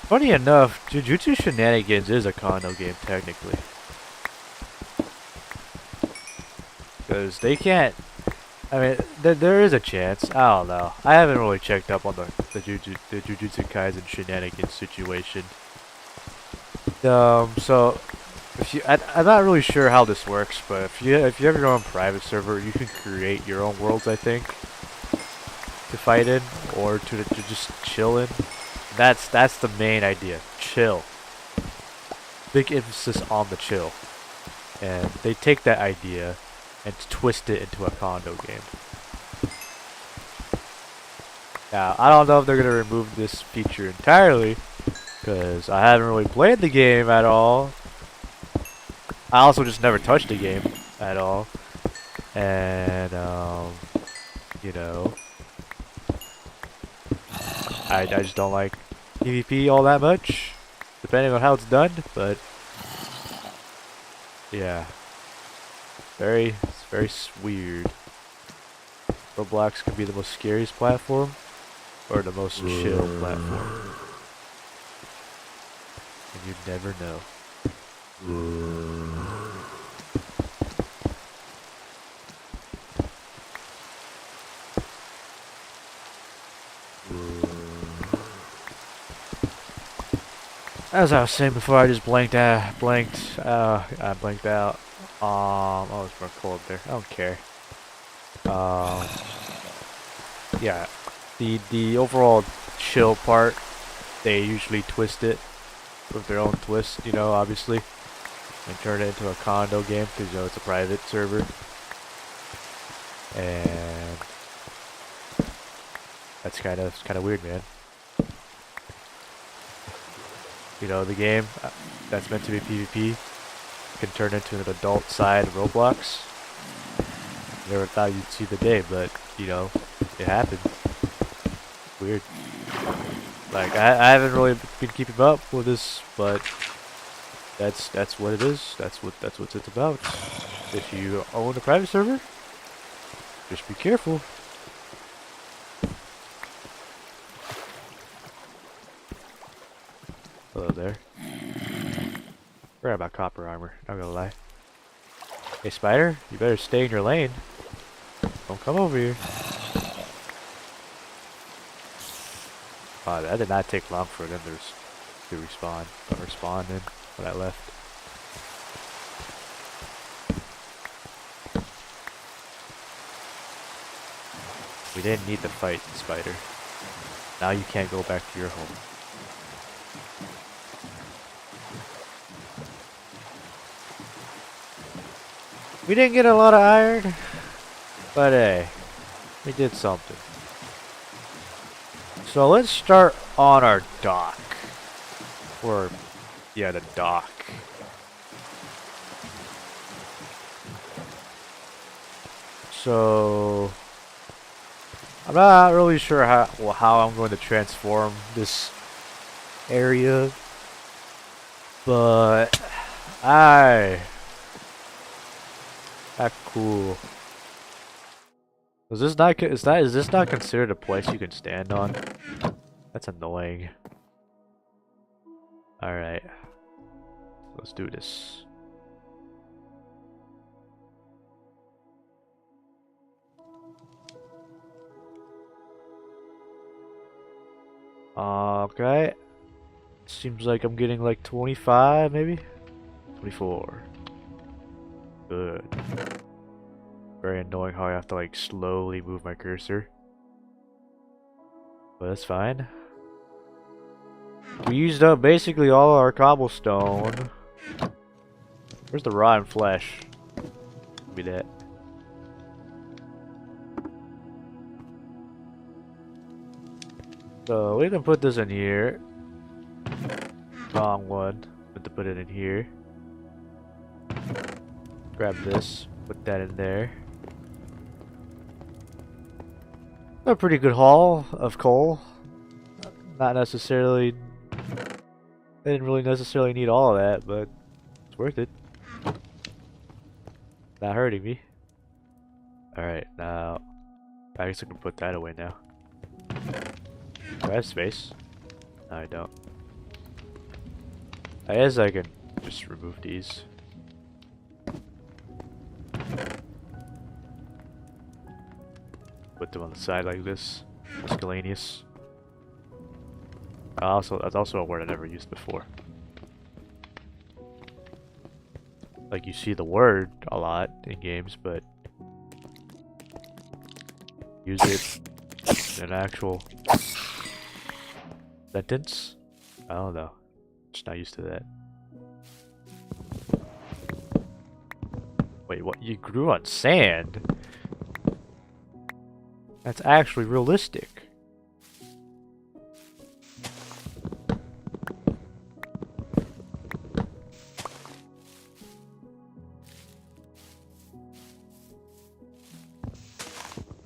[SPEAKER 1] Funny enough, Jujutsu Shenanigans is a condo game technically. Because they can't... I mean, there is a chance. I don't know. I haven't really checked up on the Jujutsu Kaisen Shenanigans situation. So... I'm not really sure how this works, but if you have your own private server, you can create your own worlds, I think, to fight in, or to just chill in. That's the main idea. Chill. Big emphasis on the chill. And they take that idea and twist it into a condo game. Now, I don't know if they're gonna remove this feature entirely, because I haven't really played the game at all. I also just never touched the game at all. And, you know, I just don't like PvP all that much, depending on how it's done, but yeah, it's very weird. Roblox can be the most scariest platform, or the most chill platform, and you never know. As I was saying before, I just blanked out. I blanked out. Oh, it's more cold there. I don't care. Yeah, the overall chill part, they usually twist it with their own twist, you know, obviously, and turn it into a condo game because you know it's a private server, and that's kind of weird, man. You know, the game that's meant to be PvP can turn into an adult side of Roblox. Never thought you'd see the day, but you know, it happened. Weird. Like I haven't really been keeping up with this, but that's what it is. That's what it's about. If you own a private server, just be careful. Hello there. Forgot about copper armor, not gonna lie. Hey spider, you better stay in your lane. Don't come over here. Wow, that did not take long for them to respawn. Or spawn in when I left. We didn't need to fight, spider. Now you can't go back to your home. We didn't get a lot of iron, but hey, we did something. So let's start on our dock. Or, yeah, the dock. So, I'm not really sure how I'm going to transform this area, but that's cool. Is this not considered a place you can stand on? That's annoying. Alright. Let's do this. Okay. Seems like I'm getting like 25 maybe? 24. Good. Very annoying how I have to like slowly move my cursor. But that's fine. We used up basically all our cobblestone. Where's the rotten flesh? Give me that. So we can put this in here. Wrong one. But to put it in here. Grab this, put that in there. A pretty good haul of coal. Not necessarily. I didn't really necessarily need all of that, but it's worth it. Not hurting me. Alright, now I guess I can put that away now. Do I have space? No, I don't. I guess I can just remove these. Put them on the side like this. Miscellaneous. That's also a word I never used before. Like you see the word a lot in games, but use it in an actual sentence? I don't know. Just not used to that. Wait, what? You grew on sand? That's actually realistic.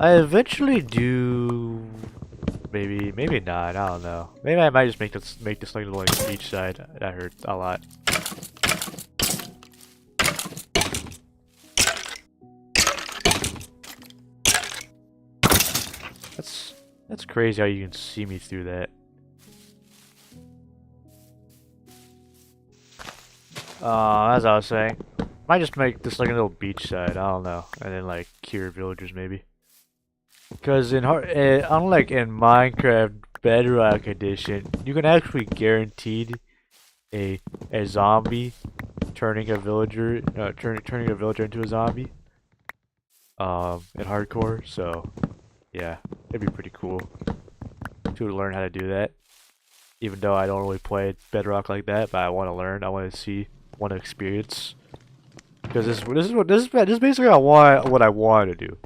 [SPEAKER 1] I eventually do. Maybe not. I don't know. Maybe I might just make this like little like beachside. That hurt a lot. That's that's crazy how you can see me through that. As I was saying, might just make this like a little beachside. I don't know, and then like cure villagers maybe. Because unlike in Minecraft Bedrock Edition, you can actually guaranteed a zombie turning a villager turning a villager into a zombie in hardcore. So yeah, it'd be pretty cool to learn how to do that. Even though I don't really play Bedrock like that, but I want to learn. I want to see, want to experience. Because this is basically what I want to do.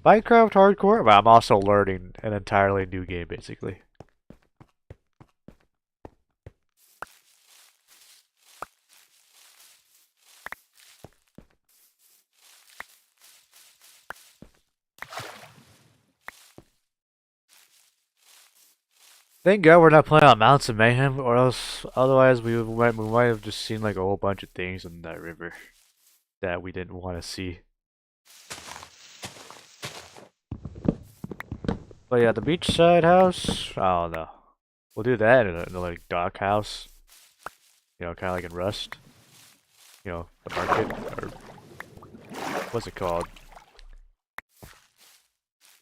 [SPEAKER 1] Minecraft hardcore, but I'm also learning an entirely new game basically. Thank God we're not playing on Mounts of Mayhem, or else otherwise we might have just seen like a whole bunch of things in that river that we didn't want to see. But yeah, the beachside house, I don't know. We'll do that in a like dock house. You know, kind of like in Rust. You know, the market or what's it called? I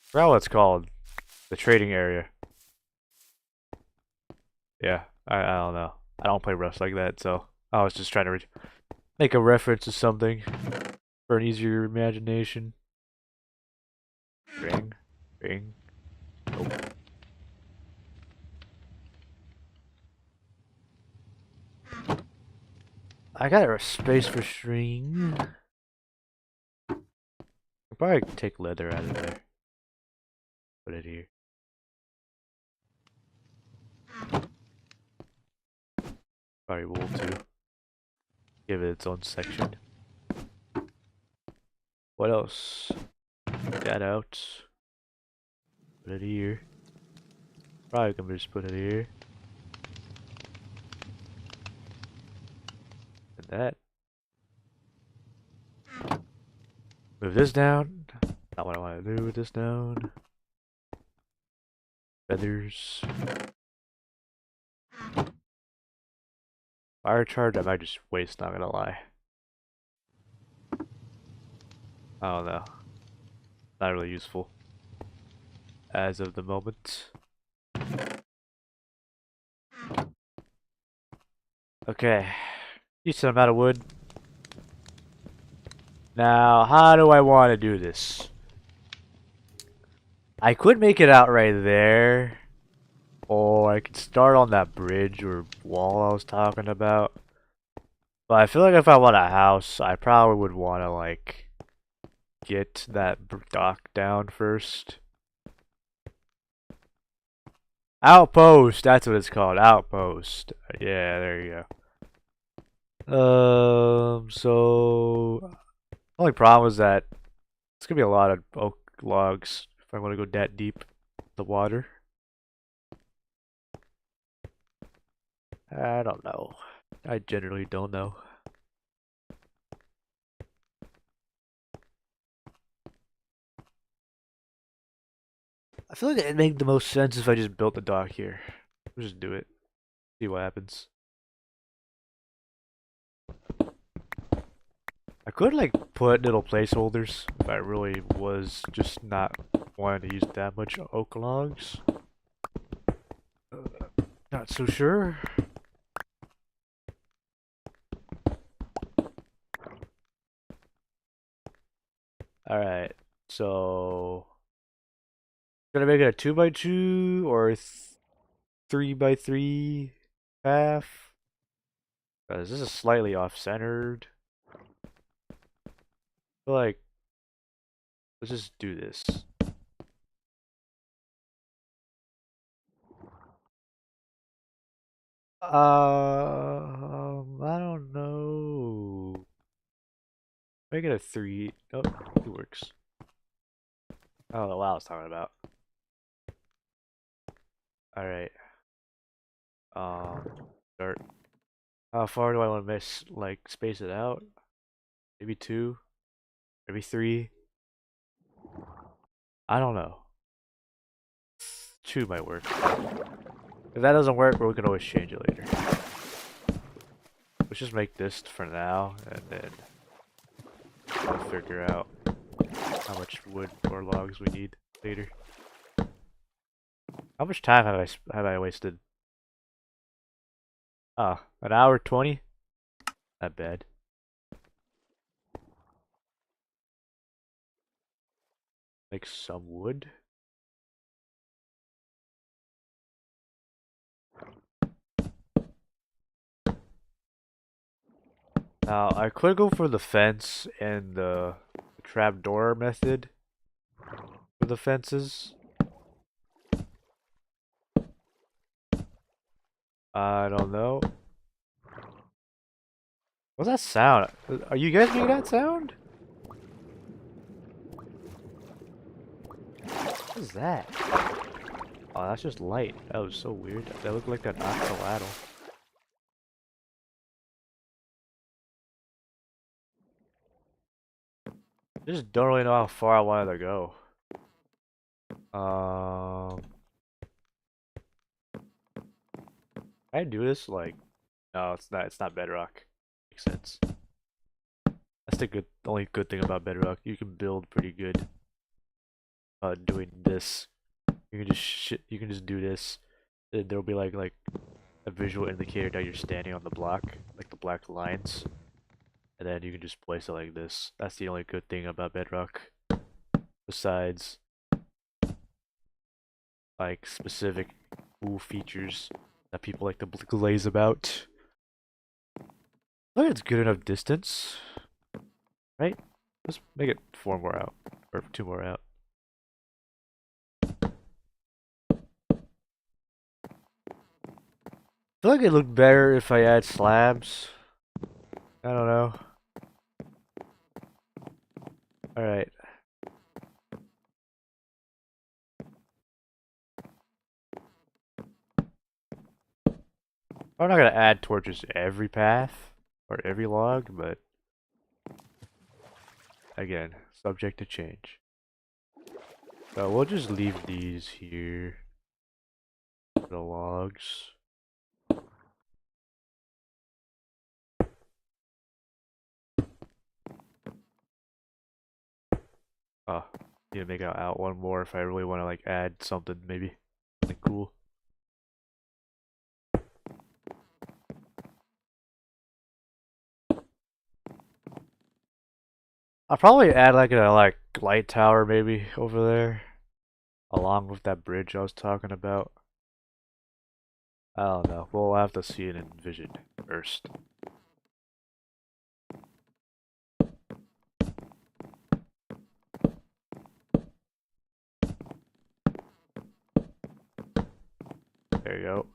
[SPEAKER 1] forgot what it's called. The trading area. Yeah, I don't know. I don't play Rust like that, so I was just trying to make a reference to something for an easier imagination. Ring, ring. Oh. I got a space for string. I'll probably take leather out of there. Put it here. Probably wool too. Give it its own section. What else? Take that out. Put it here. Probably can just put it here. And that. Move this down. Not what I want to do with this down. Feathers. Fire charge I might just waste, not gonna lie. I don't know. Not really useful. As of the moment. Okay. Decent amount of wood. Now, how do I want to do this? I could make it out right there. Or I could start on that bridge or wall I was talking about. But I feel like if I want a house, I probably would want to, like, get that dock down first. Outpost! That's what it's called. Outpost. Yeah, there you go. So... Only problem is that it's gonna be a lot of oak logs if I want to go that deep the water. I don't know. I generally don't know. I feel like it'd make the most sense if I just built the dock here. We'll just do it. See what happens. I could like put little placeholders if I really was just not wanting to use that much oak logs. Not so sure. Alright, so gonna make it a 2x2 or 3x3 path. Cause this is slightly off-centered. Feel like let's just do this. I don't know. Make it a 3. Oh, it works. I don't know what I was talking about. Alright. Start. How far do I want to miss, like, space it out? Maybe 2? Maybe 3? I don't know. 2 might work. If that doesn't work, we can always change it later. Let's just make this for now, and then we'll figure out how much wood or logs we need later. How much time have I wasted? Ah, an hour 20? Not bad. Make some wood. Now, I could go for the fence and the trapdoor method for the fences. I don't know. What's that sound? Are you guys making that sound? What is that? Oh, that's just light. That was so weird. That looked like an axolotl. I just don't really know how far I wanted to go. Um, can I do this? Like, no, it's not. It's not Bedrock. Makes sense. That's the only good thing about Bedrock. You can build pretty good. Doing this, you can just do this. Then there'll be like a visual indicator that you're standing on the block, like the black lines, and then you can just place it like this. That's the only good thing about Bedrock. Besides, like specific cool features that people like to glaze about. I think it's good enough distance, right? Let's make it 4 more out, or 2 more out. I feel like it looked better if I add slabs. I don't know. Alright. I'm not gonna add torches every path, or every log, but again, subject to change. So we'll just leave these here. The logs. Oh, need to make out 1 more if I really want to like add something, maybe. Something cool. I'll probably add like a light tower maybe over there. Along with that bridge I was talking about. I don't know. We'll have to see it in vision first. There you go.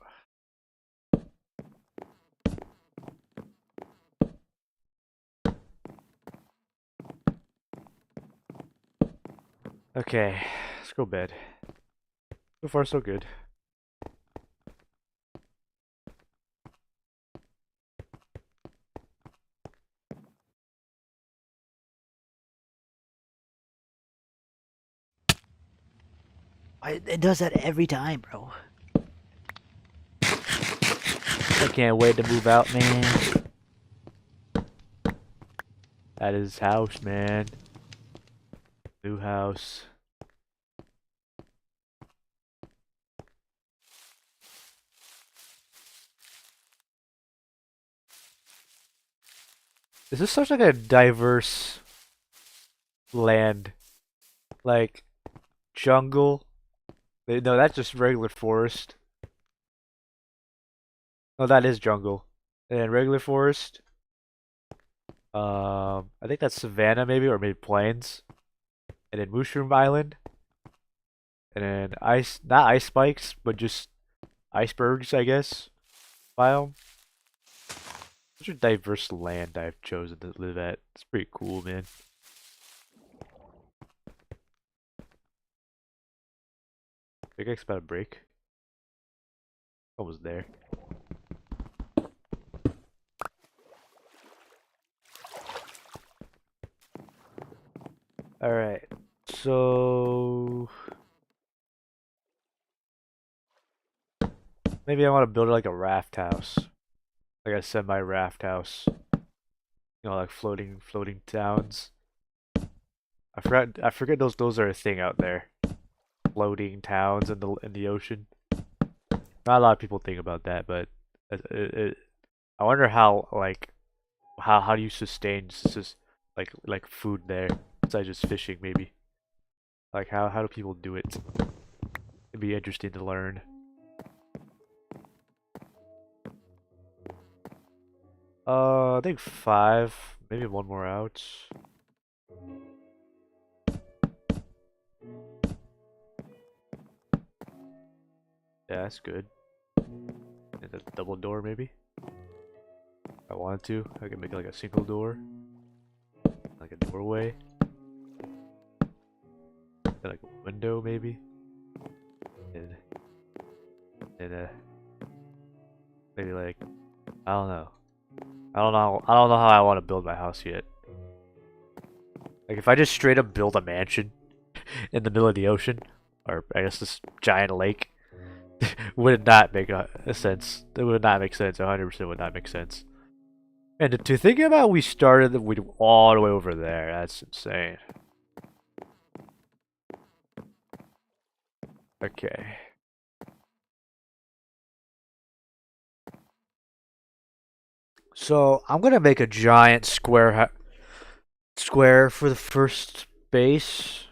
[SPEAKER 1] Okay, let's go bed. So far so good.
[SPEAKER 2] It does that every time, bro.
[SPEAKER 1] I can't wait to move out, man. That is house, man. New house. This is such like a diverse land. Like jungle. No, that's just regular forest. No, that is jungle. And then regular forest. I think that's savanna maybe, or maybe plains. And then Mushroom Island. And then not ice spikes, but just icebergs, I guess. Biome. Such a diverse land I've chosen to live at. It's pretty cool, man. Pickaxe about to break. Almost there. Alright, so maybe I want to build like a raft house. Like a semi raft house. You know, like floating towns. I forget those are a thing out there. Floating towns in the ocean. Not a lot of people think about that, but I wonder how how do you sustain just like food there besides just fishing maybe. Like how do people do it? It'd be interesting to learn. I think 5, maybe one more out. Yeah, that's good. And a double door maybe. If I wanted to, I could make like a single door, like a doorway, and like a window maybe, and maybe like I don't know. I don't know how I want to build my house yet. Like if I just straight up build a mansion in the middle of the ocean, or I guess this giant lake, would not make a sense. It would not make sense. 100% would not make sense. And to think about, we started all the way over there. That's insane. Okay. So I'm gonna make a giant square for the first base,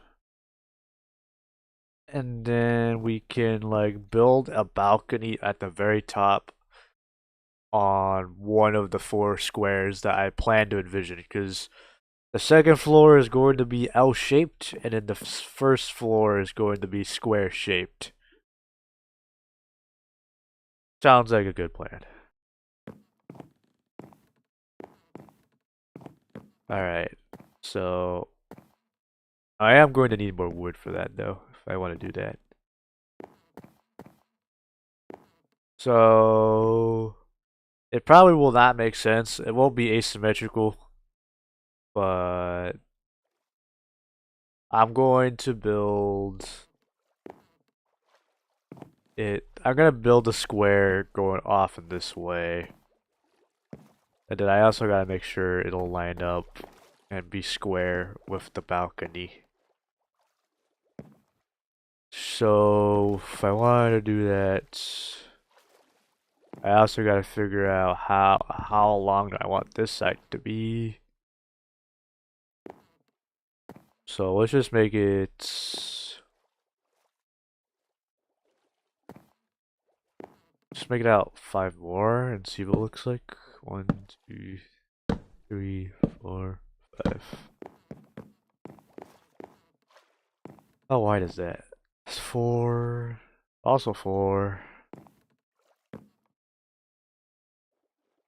[SPEAKER 1] and then we can like build a balcony at the very top on one of the 4 squares that I plan to envision, because the second floor is going to be L-shaped, and then the first floor is going to be square-shaped. Sounds like a good plan. Alright, so I am going to need more wood for that though, if I want to do that. So it probably will not make sense. It won't be asymmetrical, but I'm going to build it. I'm gonna build a square going off in this way. And then I also gotta make sure it'll line up and be square with the balcony. So if I wanted to do that, I also gotta figure out how long do I want this side to be. So let's just make it. Just make it out 5 more and see what it looks like. 1, 2, 3, 4, 5. How wide is that? It's 4. Also 4.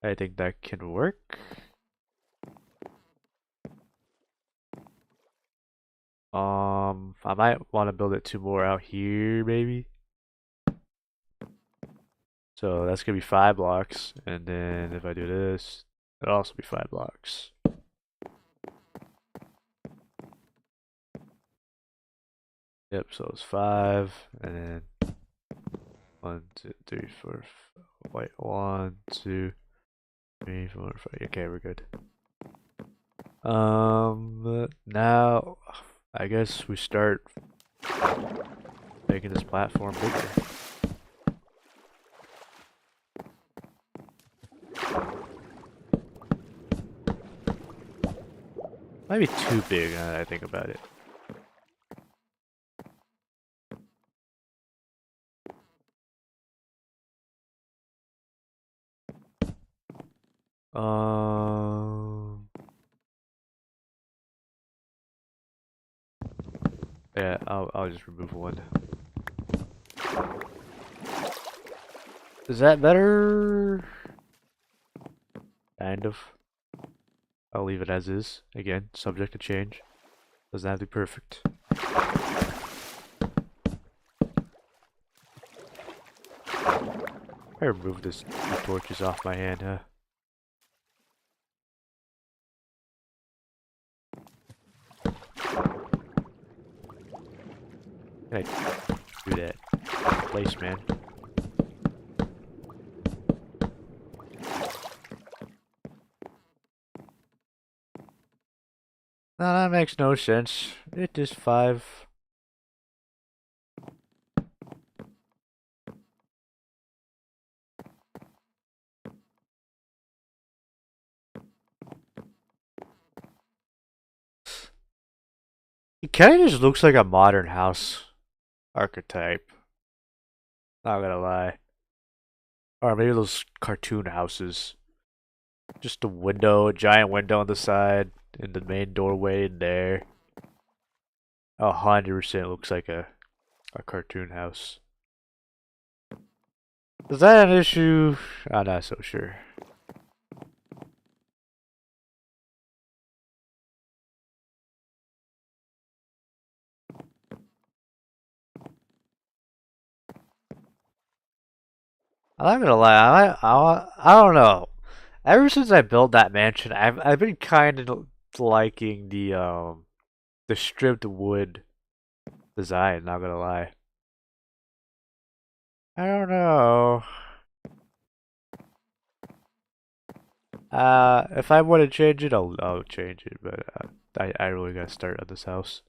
[SPEAKER 1] I think that can work. I might want to build it 2 more out here, maybe. So that's gonna be 5 blocks, and then if I do this, it'll also be 5 blocks. Yep, so it's 5, and then 1, 2, 3, 4, wait, 1, 2, 3, 4, 5. Okay, we're good. Now I guess we start making this platform bigger. Might be too big now that I think about it. Yeah, I'll just remove 1. Is that better? Kind of. I'll leave it as is. Again, subject to change. Doesn't have to be perfect. I remove this two torches off my hand, huh? Can I do that? Place, man. No, that makes no sense. It is 5. It kinda just looks like a modern house archetype. Not gonna lie. Or maybe those cartoon houses. Just a window, a giant window on the side, and the main doorway in there. 100% looks like a cartoon house. Is that an issue? I'm not so sure. I'm not gonna lie, I don't know. Ever since I built that mansion, I've been kind of liking the stripped wood design. Not gonna lie. I don't know. If I want to change it, I'll change it. But I really gotta start on this house.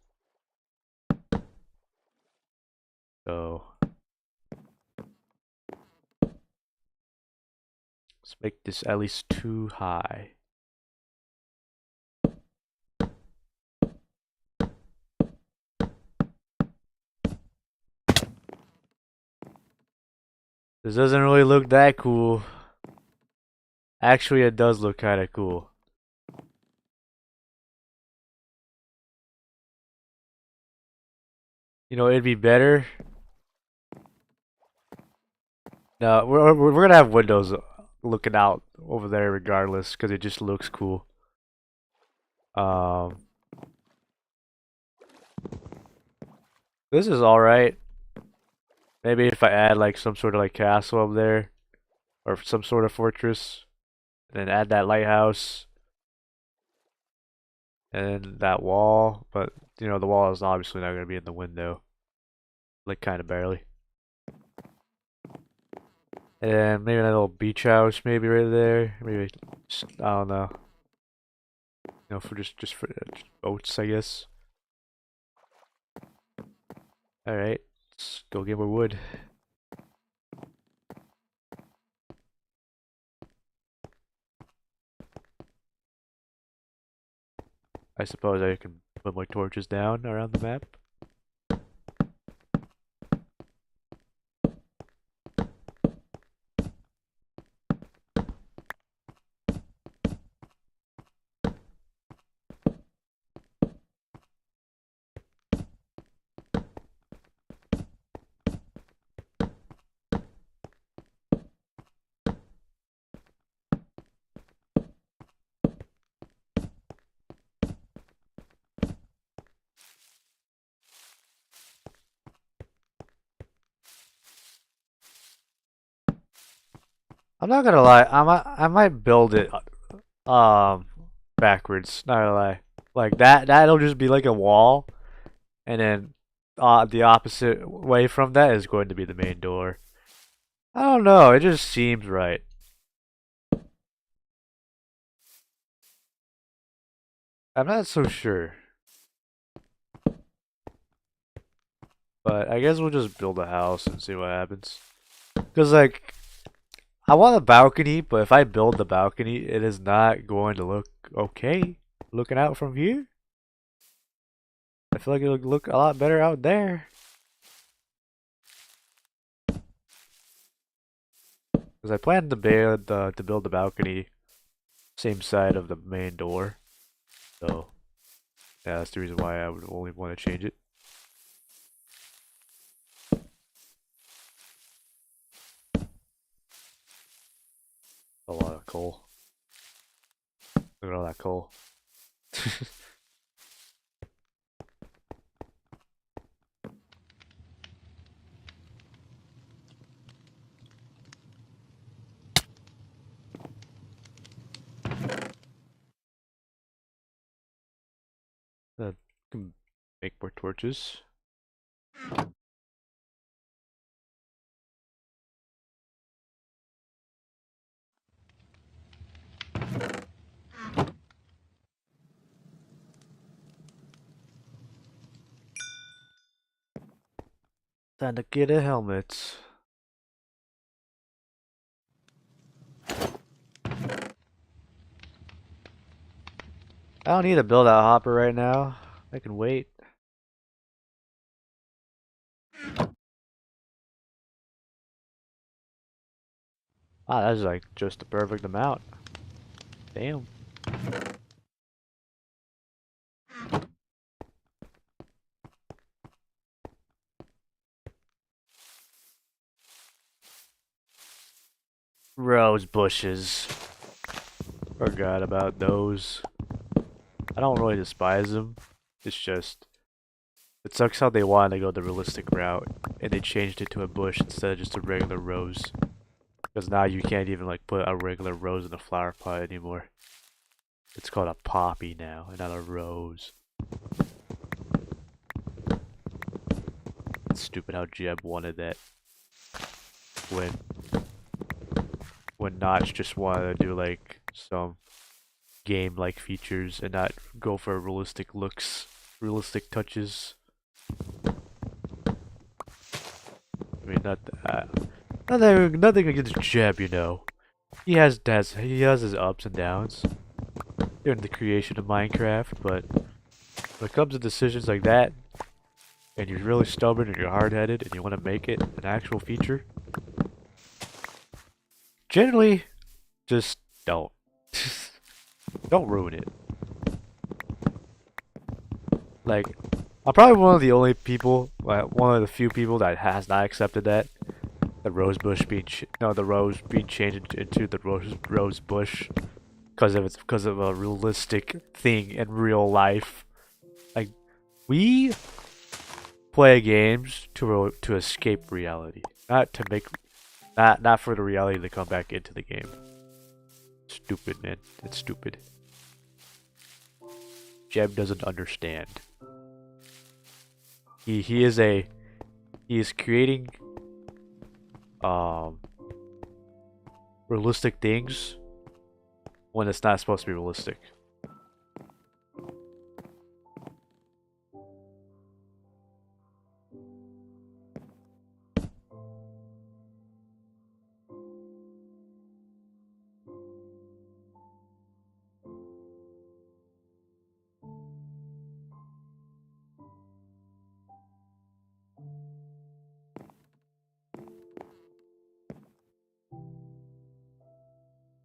[SPEAKER 1] So let's make this at least 2 high. This doesn't really look that cool. Actually, it does look kind of cool. You know, it'd be better. No, we're gonna have windows looking out over there regardless, because it just looks cool. Um, this is all right. Maybe if I add like some sort of like castle up there, or some sort of fortress, and then add that lighthouse and that wall. But you know, the wall is obviously not gonna be in the window, like kind of barely. And maybe a little beach house, maybe right there. Maybe I don't know. You know, for just for boats, I guess. All right, let's go get more wood. I suppose I can put my torches down around the map. I'm not gonna lie, I might build it um backwards, not gonna lie. Like that'll just be like a wall, and then the opposite way from that is going to be the main door. I don't know, it just seems right. I'm not so sure. But I guess we'll just build a house and see what happens. Cause like I want a balcony, but if I build the balcony, it is not going to look okay looking out from here. I feel like it'll look a lot better out there. Because I plan to build the balcony same side of the main door. So yeah, that's the reason why I would only want to change it. A lot of coal. Look at all that coal. Can make more torches. Time to get a helmet. I don't need to build that hopper right now. I can wait. Wow, that's like just the perfect amount. Damn. Rose bushes. Forgot about those. I don't really despise them. It's just, it sucks how they wanted to go the realistic route and they changed it to a bush instead of just a regular rose. Because now you can't even like put a regular rose in a flower pot anymore. It's called a poppy now and not a rose. It's stupid how Jeb wanted that when Notch just wanted to do like some game-like features and not go for realistic looks, realistic touches. I mean, nothing against Jeb, you know. He has his ups and downs during the creation of Minecraft, but when it comes to decisions like that, and you're really stubborn and you're hard-headed and you want to make it an actual feature, generally, just don't. Don't ruin it. Like, I'm probably one of the only people, one of the few people that has not accepted that. The rose being changed into the rose bush because of a realistic thing in real life. Like, we play games to escape reality, not to make, not for the reality to come back into the game. Stupid, man. It's stupid. Jeb doesn't understand. He is creating realistic things when it's not supposed to be realistic.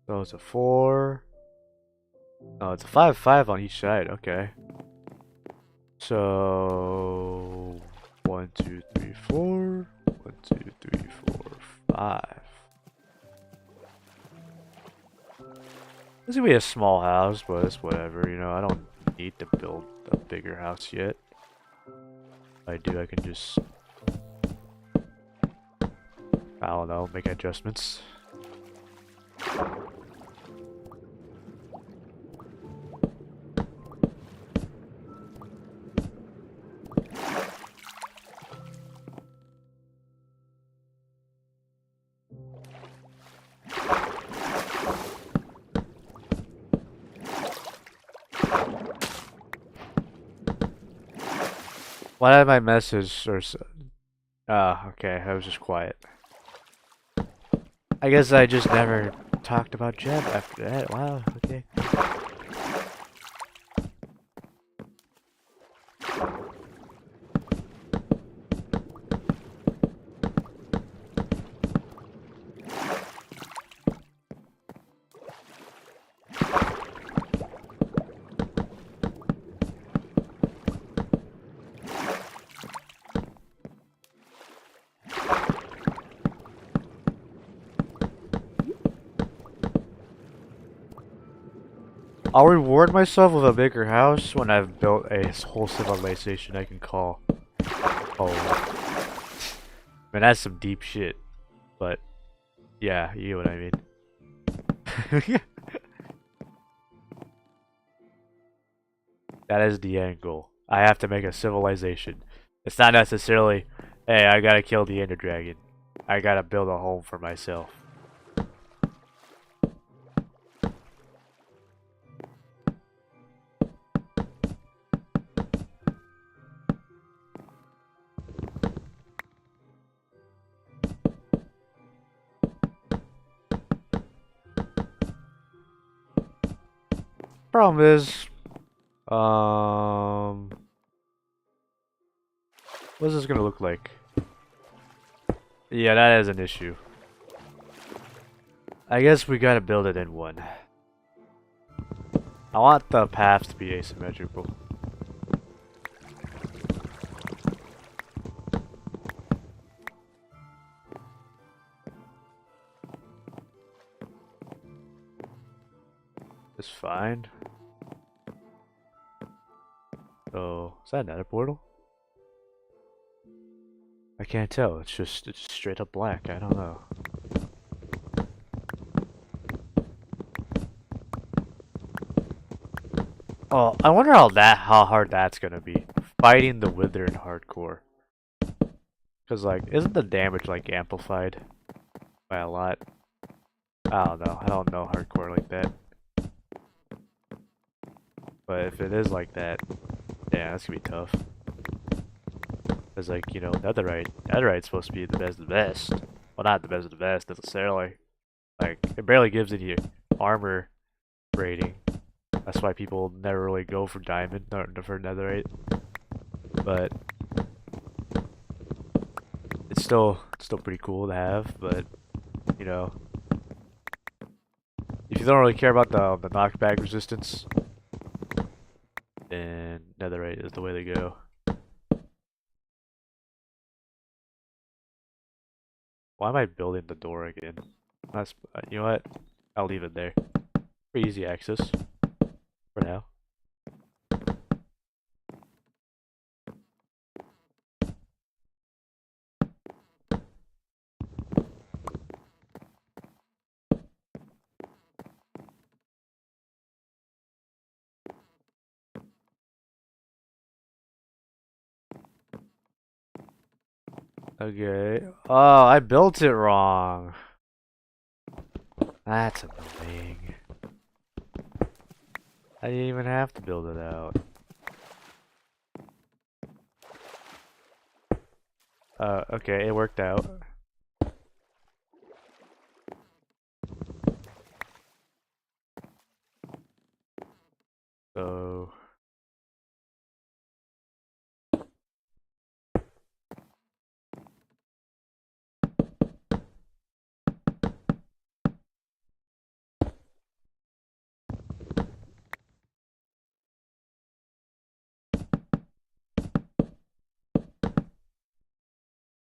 [SPEAKER 1] So it's a 4. Oh, it's a 5-5 on each side. Okay. So 1, 2, 3, 4. 1, 2, 3, 4, 5. This is gonna be a small house, but it's whatever. You know, I don't need to build a bigger house yet. If I do, I can just, I don't know, make adjustments. Why did my message or okay, I was just quiet. I guess I just never talked about Jeb after that. Wow, okay. I'll reward myself with a bigger house when I've built a whole civilization I can call home. Man, that's some deep shit. But, yeah, you know what I mean. That is the end goal. I have to make a civilization. It's not necessarily, hey, I gotta kill the Ender Dragon. I gotta build a home for myself. Problem is, what's this gonna look like? Yeah, that is an issue. I guess we gotta build it in one. I want the paths to be asymmetrical. It's fine. Oh, is that another portal? I can't tell. It's straight up black. I don't know. Oh, I wonder how hard that's gonna be. Fighting the Wither in hardcore. Cause like, isn't the damage like amplified by a lot? I don't know. I don't know hardcore like that. But if it is like that, yeah, that's gonna be tough. Cause like, you know, Netherite's supposed to be the best of the best. Well, not the best of the best necessarily. Like, it barely gives any armor rating. That's why people never really go for diamond or for netherite. But it's still pretty cool to have. But you know, if you don't really care about the knockback resistance, then netherite is the way to go. Why am I building the door again? That's, you know what? I'll leave it there. For easy access for now. Okay. Oh, I built it wrong. That's annoying. I didn't even have to build it out. Okay, it worked out. So,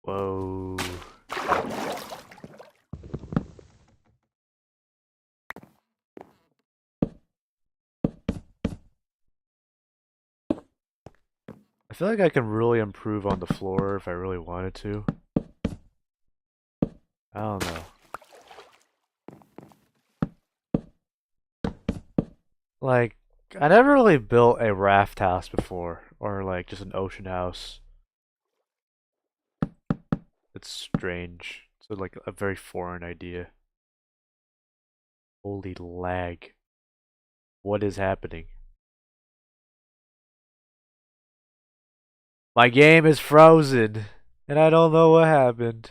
[SPEAKER 1] whoa. I feel like I can really improve on the floor if I really wanted to. I don't know. Like, I never really built a raft house before, or like just an ocean house. It's strange. It's like a very foreign idea. Holy lag. What is happening? My game is frozen, and I don't know what happened.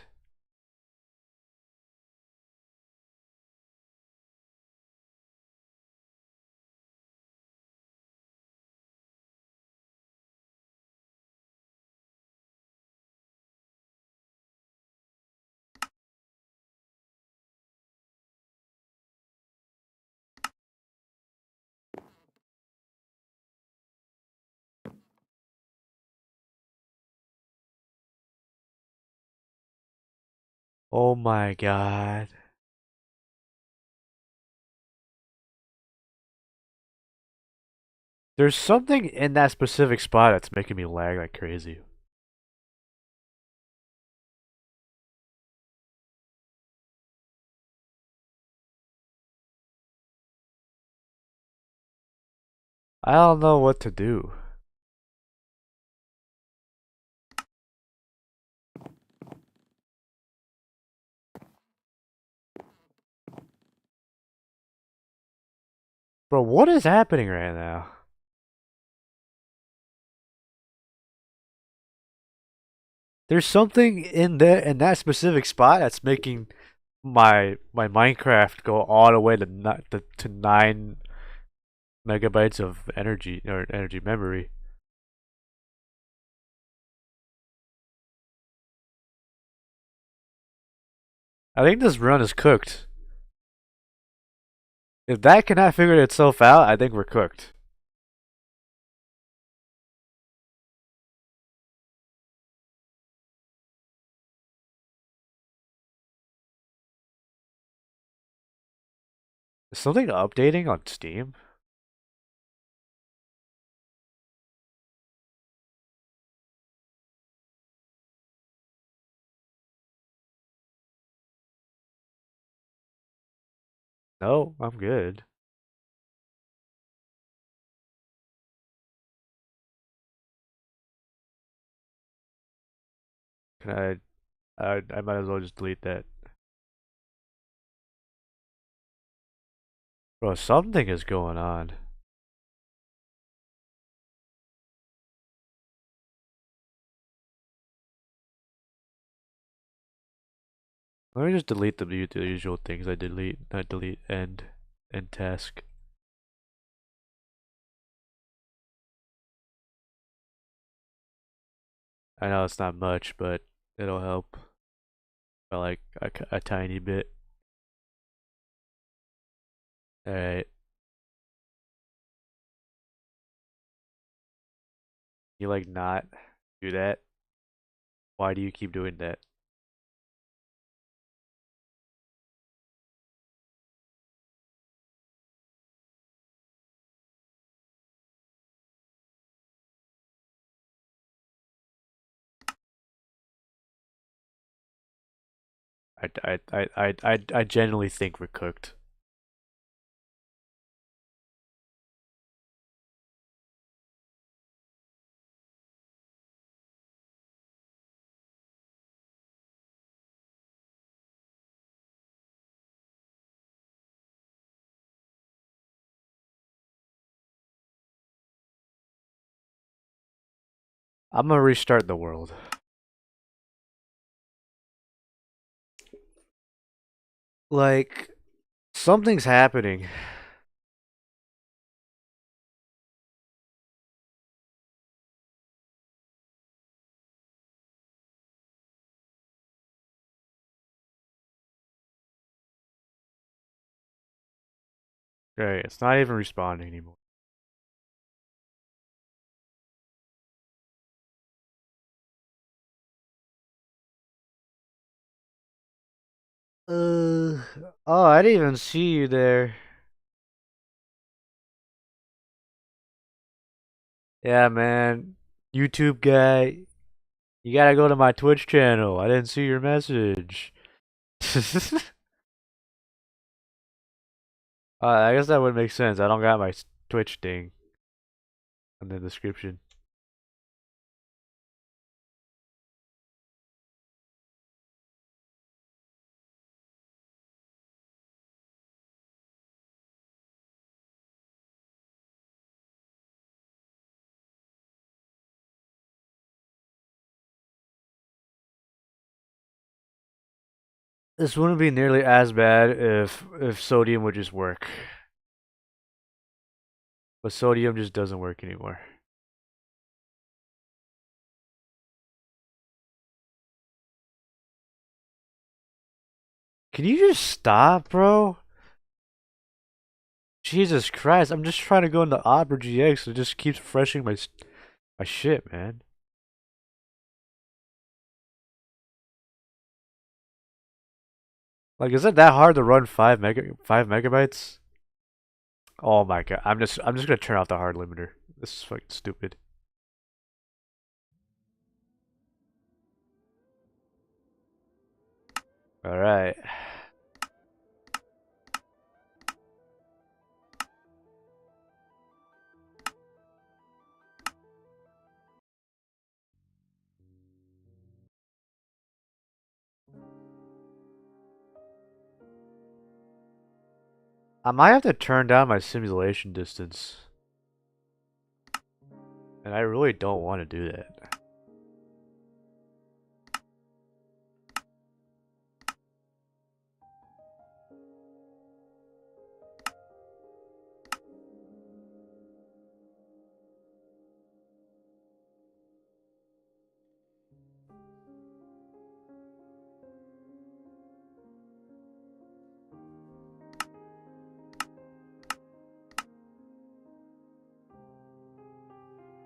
[SPEAKER 1] Oh my god. There's something in that specific spot that's making me lag like crazy. I don't know what to do. Bro, what is happening right now? There's something in that specific spot that's making my Minecraft go all the way to 9 megabytes of energy or energy memory. I think this run is cooked. If that cannot figure itself out, I think we're cooked. Is something updating on Steam? No, I'm good. Can I might as well just delete that. Bro, something is going on. Let me just delete the usual things I delete, not delete end task. I know it's not much, but it'll help by like a tiny bit. Alright, you like not do that? Why do you keep doing that? I genuinely think we're cooked. I'm gonna restart the world. Like, something's happening. Right, it's not even responding anymore. Oh, I didn't even see you there. Yeah, man. YouTube guy, you gotta go to my Twitch channel. I didn't see your message. I guess that would make sense. I don't got my Twitch thing in the description. This wouldn't be nearly as bad if sodium would just work. But sodium just doesn't work anymore. Can you just stop, bro? Jesus Christ, I'm just trying to go into Opera GX. It just keeps refreshing my shit, man. Like, is it that hard to run 5 megabytes? Oh my god, I'm just gonna turn off the hard limiter. This is fucking stupid. All right. I might have to turn down my simulation distance. And I really don't want to do that.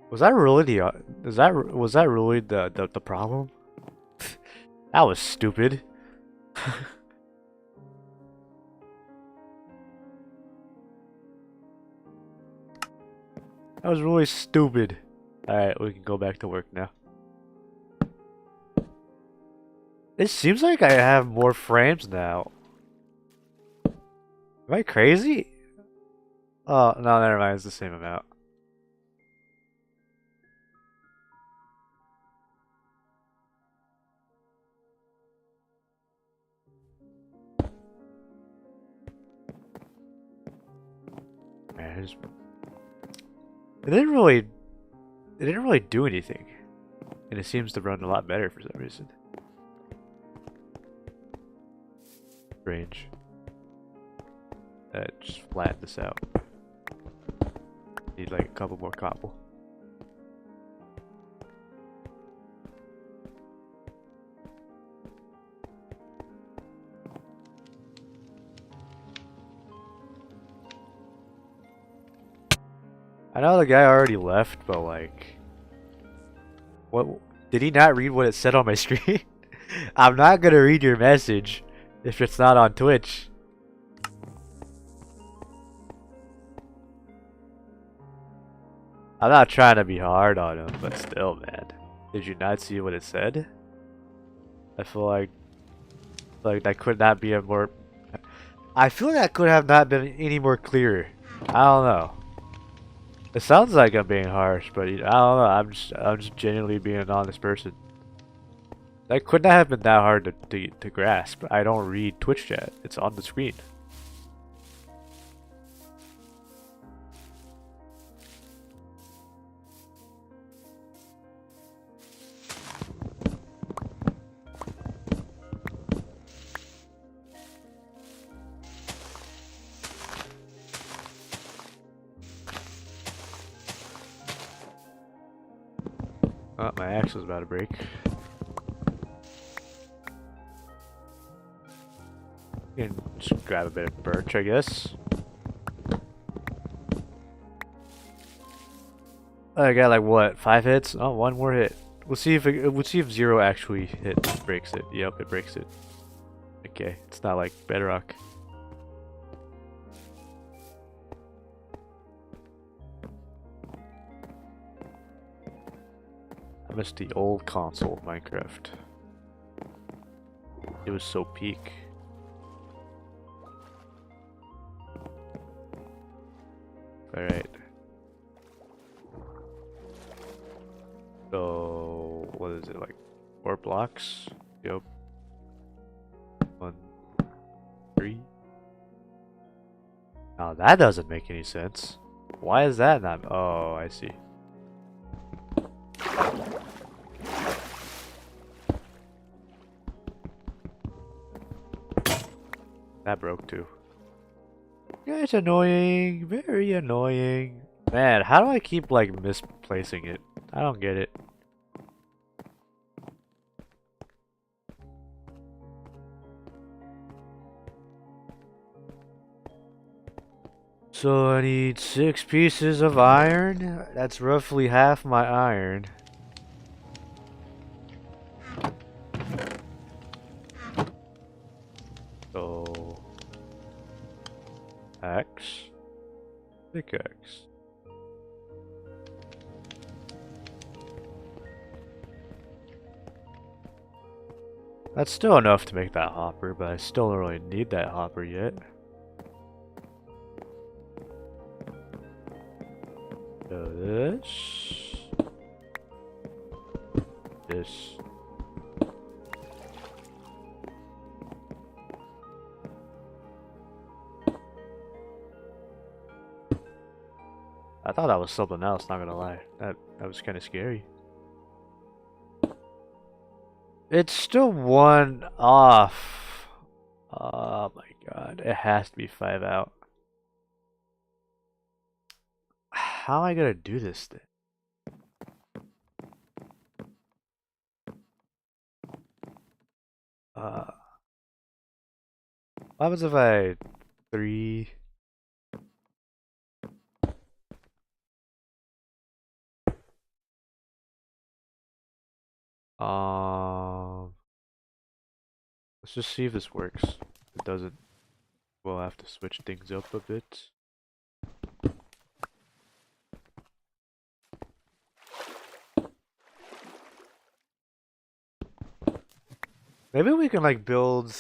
[SPEAKER 1] Was that really was that really the problem? That was stupid. That was really stupid. Alright, we can go back to work now. It seems like I have more frames now. Am I crazy? Oh, no, never mind. It's the same amount. Man, it didn't really do anything. And it seems to run a lot better for some reason. Strange. Just flatten this out. Need like a couple more cobble. I know the guy already left, but like, what did he not read what it said on my screen? I'm not gonna read your message if it's not on Twitch. I'm not trying to be hard on him, but still, man. Did you not see what it said? I feel like that could not be a more. I feel like that could have not been any more clear. I don't know. It sounds like I'm being harsh, but I don't know. I'm just genuinely being an honest person. That could not have been that hard to grasp. I don't read Twitch chat. It's on the screen. Oh, my axe was about to break. You can just grab a bit of birch, I guess. I got like what, 5 hits? Oh, one more hit. We'll see if 0 actually breaks it. Yep, it breaks it. Okay, it's not like bedrock. I miss the old console of Minecraft. It was so peak. Alright. So, what is it, like 4 blocks? Yep. 1, 3. Now that doesn't make any sense. Why is that not? Oh, I see. That broke too. Yeah, it's annoying. Very annoying. Man, how do I keep like misplacing it? I don't get it. So I need 6 pieces of iron. That's roughly half my iron. So axe, pickaxe. That's still enough to make that hopper, but I still don't really need that hopper yet. So this. I thought that was something else, not gonna lie. That was kind of scary. It's still one off. Oh my god, it has to be 5 out. How am I gonna do this thing? What happens if I 3? Let's just see if this works. If it doesn't, we'll have to switch things up a bit. Maybe we can like build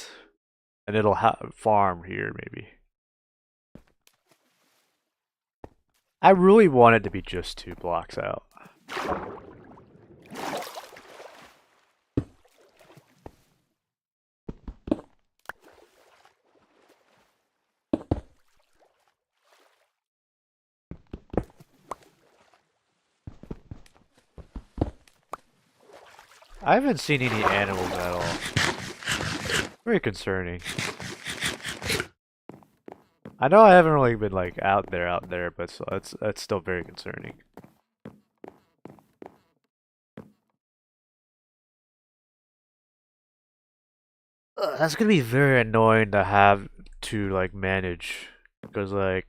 [SPEAKER 1] and it'll farm here maybe. I really want it to be just 2 blocks out. I haven't seen any animals at all. Very concerning. I know I haven't really been like out there, but so that's still very concerning. That's gonna be very annoying to have to like manage, because like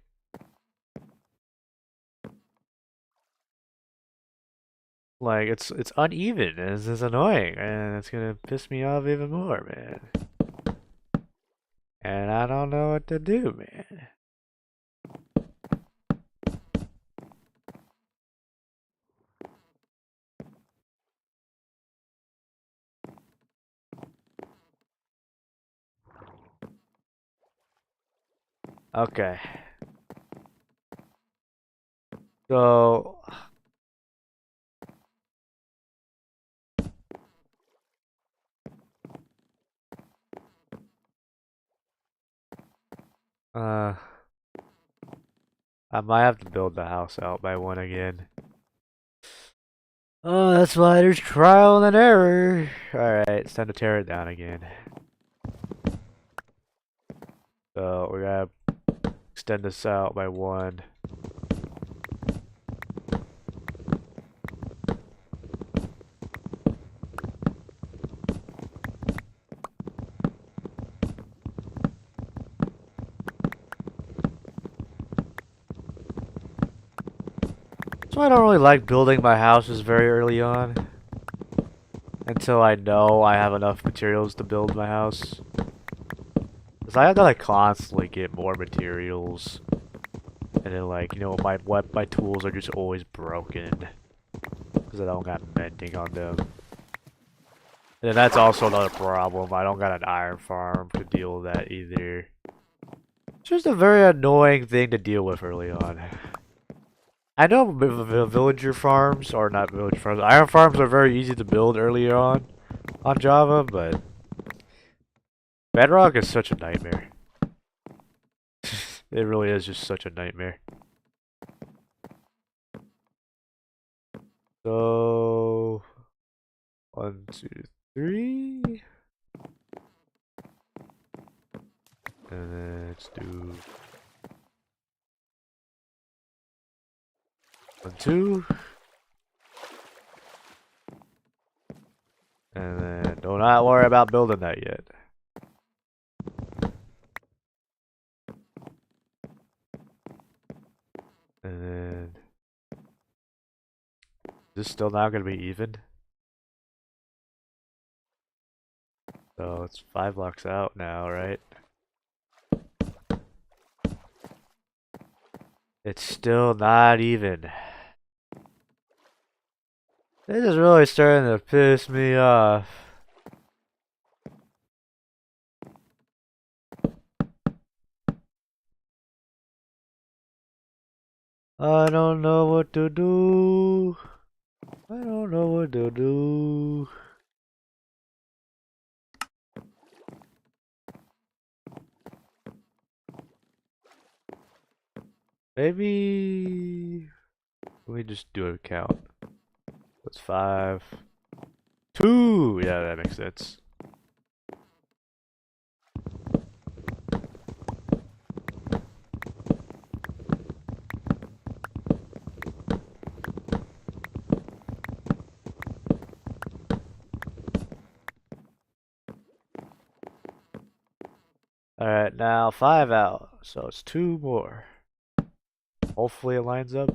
[SPEAKER 1] it's uneven and it's annoying and it's gonna piss me off even more, man. And I don't know what to do, man. Okay. So uh I might have to build the house out by 1 again. Oh, that's why there's trial and error. Alright, it's time to tear it down again. So we gotta extend this out by 1. So I don't really like building my houses very early on. Until I know I have enough materials to build my house. Because I have to like constantly get more materials. And then like, you know, my tools are just always broken. Because I don't got mending on them. And then that's also another problem. I don't got an iron farm to deal with that either. It's just a very annoying thing to deal with early on. I know villager farms, or not villager farms, iron farms are very easy to build earlier on Java, but Bedrock is such a nightmare. It really is just such a nightmare. So 1, 2, 3. And then let's do 1, 2. And then do not worry about building that yet. And then this is still not gonna be even. So it's 5 blocks out now, right? It's still not even. This is really starting to piss me off. I don't know what to do. I don't know what to do. Maybe Let me just do a count. That's 5, 2. Yeah, that makes sense. Alright, now 5 out. So it's 2 more. Hopefully it lines up.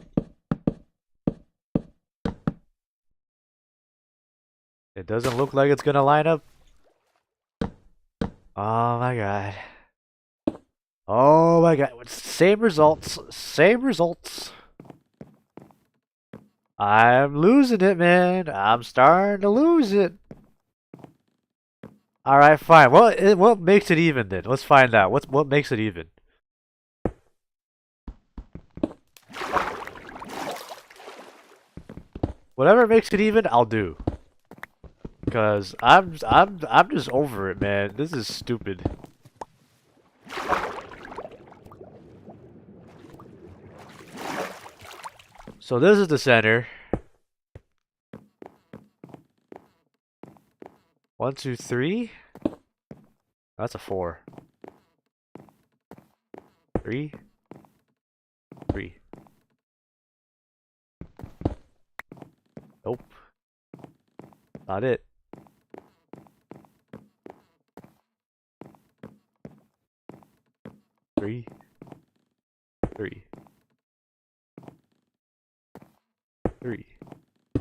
[SPEAKER 1] It doesn't look like it's gonna line up. Oh my god. Oh my god. Same results. Same results. I'm losing it, man. I'm starting to lose it. Alright, fine. What makes it even then? Let's find out. What makes it even? Whatever makes it even, I'll do. Cause I'm just over it, man. This is stupid. So this is the center. 1, 2, 3. That's a 4. 3, 3. Nope. Not it. Three. Three. 3.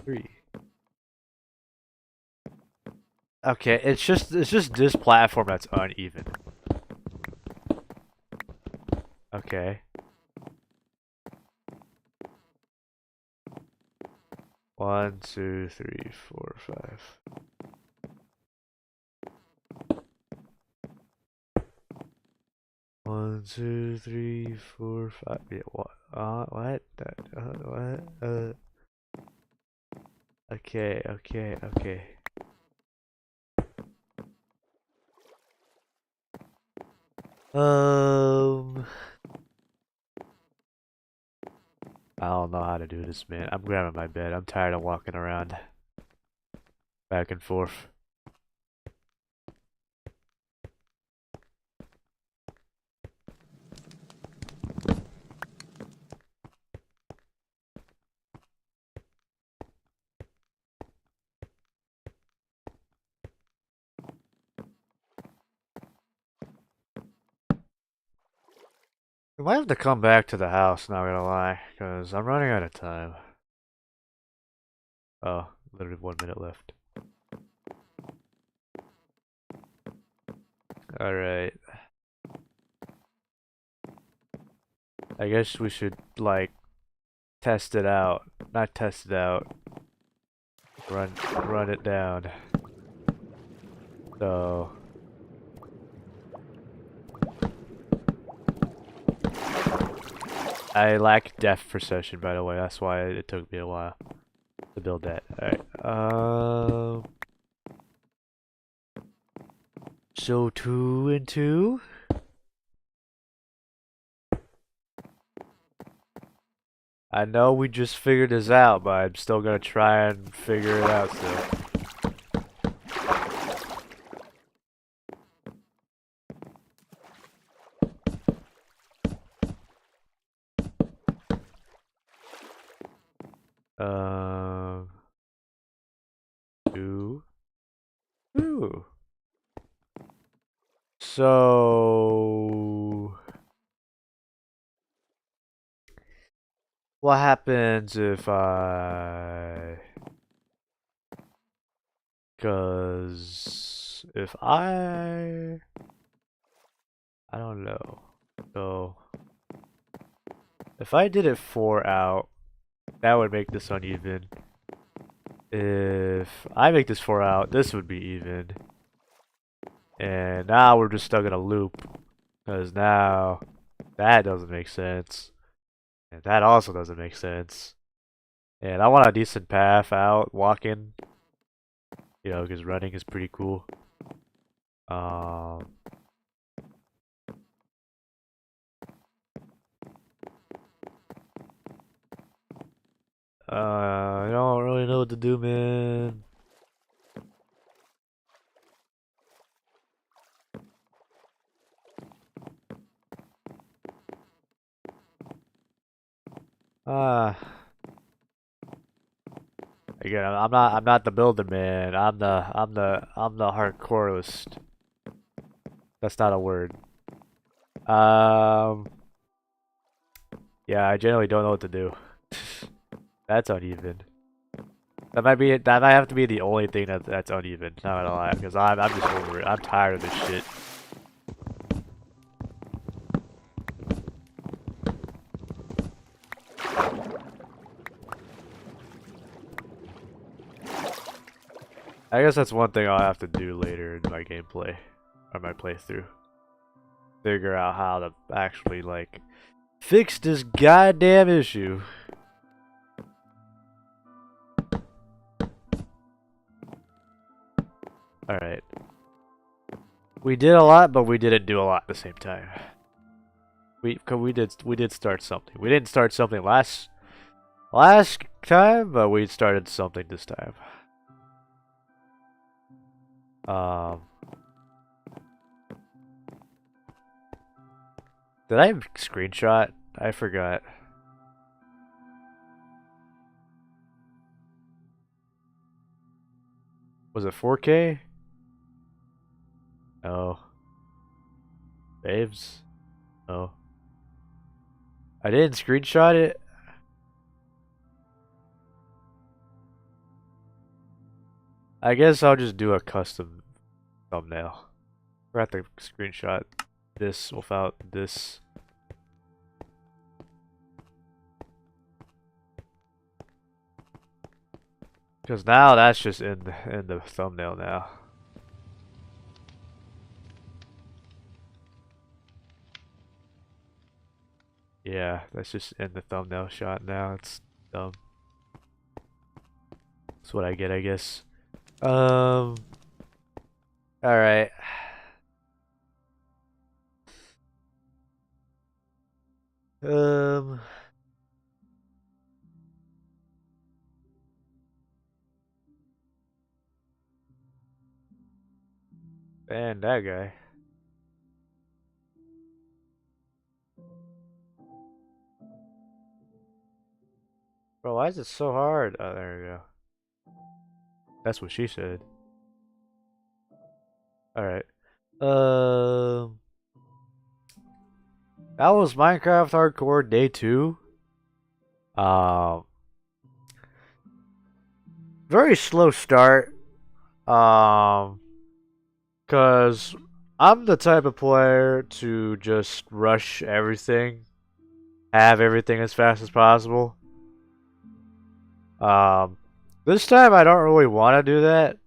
[SPEAKER 1] 3. Okay, it's just this platform that's uneven. Okay. 1, 2, 3, 4, 5. One, two, three, four, 5. Yeah, what? What? What? Okay, okay, okay. I don't know how to do this, man. I'm grabbing my bed. I'm tired of walking around back and forth. We might have to come back to the house, not gonna lie, because I'm running out of time. Oh, literally 1 minute left. Alright. I guess we should, like, test it out. Not test it out. Run it down. So... I lack depth perception, by the way. That's why it took me a while to build that. Alright. So 2 and 2. I know we just figured this out, but I'm still gonna try and figure it out still. Um, 2. Ooh. So, what happens if cause if I don't know. So, if I did it 4 out, that would make this uneven. If I make this 4 out, this would be even. And now we're just stuck in a loop. Because now that doesn't make sense. And that also doesn't make sense. And I want a decent path out, walking. You know, because running is pretty cool. Um, to do, man. Ah. Again, I'm not the builder, man. I'm the hardcoreist. That's not a word. Yeah, I generally don't know what to do. That's uneven. That might have to be the only thing that's uneven. Not gonna lie, because I'm just over it. I'm tired of this shit. I guess that's one thing I'll have to do later in my gameplay or my playthrough. Figure out how to actually like fix this goddamn issue. Alright. We did a lot, but we didn't do a lot at the same time. We did start something. We didn't start something last time, but we started something this time. Did I screenshot? I forgot. Was it 4K? No. Waves? No. I didn't screenshot it. I guess I'll just do a custom thumbnail. I have to screenshot this without this. Because now that's just in the thumbnail now. Yeah, that's just in the thumbnail shot now. It's dumb. That's what I get, I guess. Alright. Man, that guy. Bro, why is it so hard? Oh, there we go. That's what she said. Alright. That was Minecraft Hardcore Day 2. Very slow start. Cause I'm the type of player to just rush everything. Have everything as fast as possible. This time I don't really want to do that.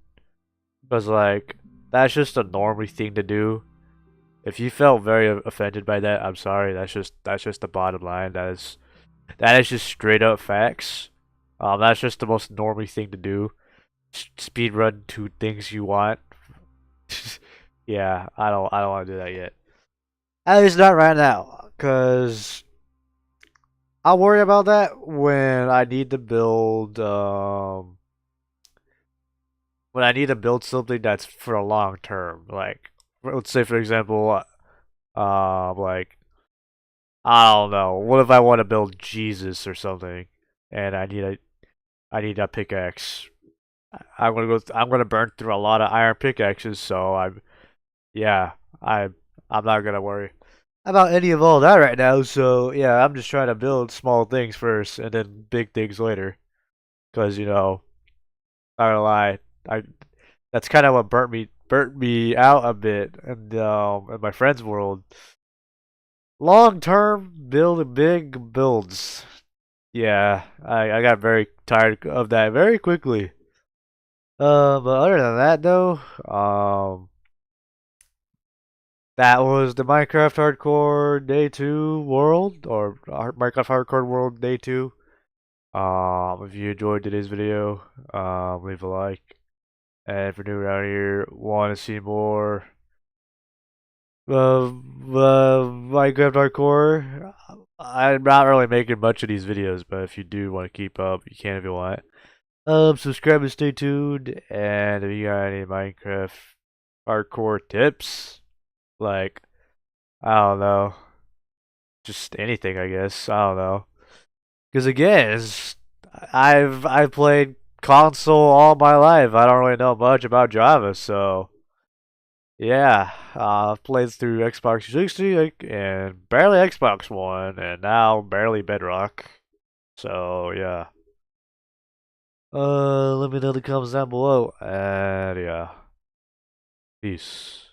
[SPEAKER 1] Because, like, that's just a normie thing to do. If you felt very offended by that, I'm sorry. That's just the bottom line. That is just straight up facts. That's just the most normie thing to do. Speed run to things you want. Yeah, I don't want to do that yet. At least not right now, cause I'll worry about that when I need to build when I need to build something that's for a long term. Like, let's say for example, like, I don't know, what if I want to build Jesus or something, and I need a pickaxe. I'm gonna burn through a lot of iron pickaxes, so yeah, I'm not gonna worry about any of all that right now. So yeah, I'm just trying to build small things first, and then big things later. Cause not gonna lie, I that's kind of what burnt me out a bit, and in my friend's world. Long term, build big builds. Yeah, I got very tired of that very quickly. But other than that though, that was the Minecraft Hardcore Day 2 world, or Minecraft Hardcore World Day 2. If you enjoyed today's video, leave a like. And if you're new around here, want to see more Minecraft Hardcore, I'm not really making much of these videos, but if you do want to keep up, you can if you want. Subscribe and stay tuned. And if you got any Minecraft hardcore tips, like, I don't know, just anything, I guess. I don't know. Because again, I've played console all my life. I don't really know much about Java, so yeah. I've played through Xbox 360 and barely Xbox One, and now barely Bedrock. So yeah. Let me know in the comments down below, and yeah, peace.